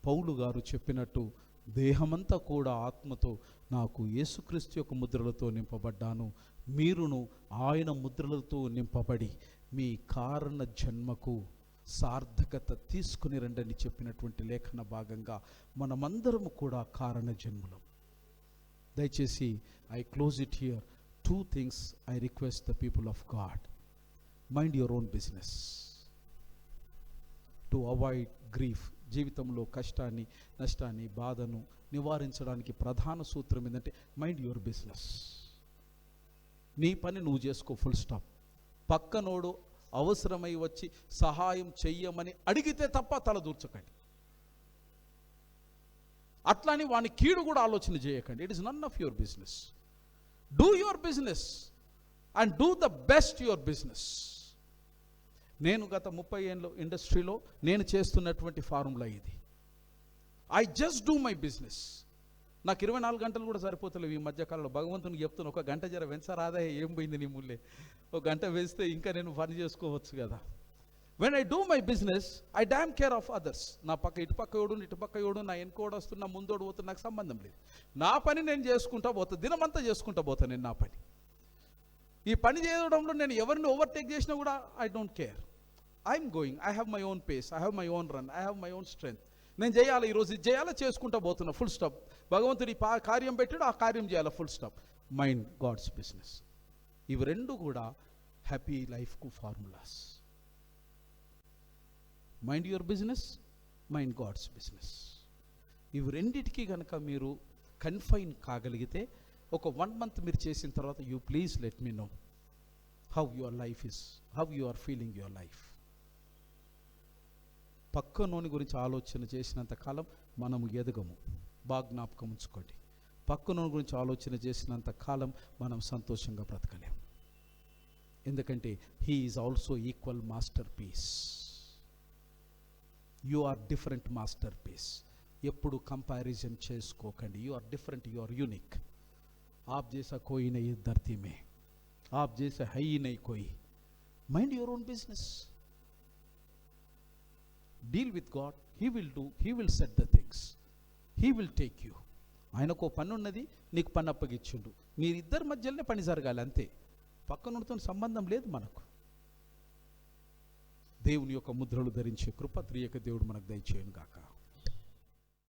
పౌలు గారు చెప్పినట్టు దేహమంతా కూడా ఆత్మతో నాకు యేసుక్రీస్తు యొక్క ముద్రలతో నింపబడ్డాను, మీరును ఆయన ముద్రలతో నింపబడి మీ కారణ జన్మకు సార్థకత తీసుకుని రండని చెప్పినటువంటి లేఖన భాగంగా మనమందరము కూడా కారణ జన్ములం. దయచేసి I close it here. 2 things I request the people of God. Mind your own business to avoid grief. జీవితంలో కష్టాన్ని, నష్టాన్ని, బాధను నివారించడానికి ప్రధాన సూత్రం ఏంటంటే మైండ్ యువర్ బిజినెస్. నీ పని నువ్వు చేసుకో, ఫుల్ స్టాప్. పక్కనోడు అవసరమై వచ్చి సహాయం చెయ్యమని అడిగితే తప్ప తల దూర్చకండి. అట్లాని వాని కీడు కూడా ఆలోచన చేయకండి. It is none of your business. Do your business and do the best your business. నేను గత 30 ఏళ్ళ ఇండస్ట్రీలో నేను చేస్తున్నటువంటి ఫార్ములా ఇది. I just do my business. నాకు 24 గంటలు కూడా సరిపోతలేవు ఈ మధ్యకాలంలో. భగవంతునికి చెప్తున్నా, ఒక గంట జర వెంచరాదా, ఏం పోయింది నీ ముల్లే, ఒక గంట వేస్తే ఇంకా నేను పని చేసుకోవచ్చు కదా. When I do my business I damn care of others. నా పక్క ఇటుపక్క ఎవడు, ఇటుపక్క ఎవడు, నా వెనుకోడు వస్తున్నా, ముందోడు పోతున్నా, నాకు సంబంధం లేదు. నా పని నేను చేసుకుంటా పోతా, దినమంతా చేసుకుంటా పోతా నేను నా పని. ఈ పని చేయడంలో నేను ఎవరిని ఓవర్టేక్ చేసినా కూడా I don't care. I'm going, I have my own face, I have my own run, I have my own strength. నేను చేయాలి, ఈరోజు ఇది చేయాలా, చేసుకుంటా పోతున్నా, ఫుల్ స్టాప్. భగవంతుడి కార్యం పెట్టాడు, ఆ కార్యం చేయాలి, full stop. Mind God's business. ఇవి రెండు కూడా హ్యాపీ లైఫ్కు formulas. Mind your business, mind God's business. ఇవి రెండిటికి కనుక మీరు కన్ఫైన్ కాగలిగితే, ఒక 1 month మీరు చేసిన తర్వాత you please let me know how your life is, how you are feeling your life. పక్కనోని గురించి ఆలోచన చేసినంత కాలం మనము ఎదగము. బాగా జ్ఞాపకం ఉంచుకోండి. పక్కనోని గురించి ఆలోచన చేసినంత కాలం మనం సంతోషంగా బ్రతకలేము. ఎందుకంటే he is also equal masterpiece. You are different masterpiece. ఎప్పుడు కంపారిజన్ చేసుకోకండి. You are different, you are unique. आप जैसा कोई नहीं इस धरती में, आप जैसा है ही नहीं कोई. Mind your own business. Deal with God. He will do, He will set the things, He will take you. ఆయనకు పని ఉన్నది, నీకు పని అప్పగిచ్చిండు. మీరిద్దరి మధ్యలోనే పని జరగాలి అంతే. పక్కనుడితో సంబంధం లేదు మనకు. దేవుని యొక్క ముద్రలు ధరించే కృప త్రియక దేవుడు మనకు దయచేయను గాక.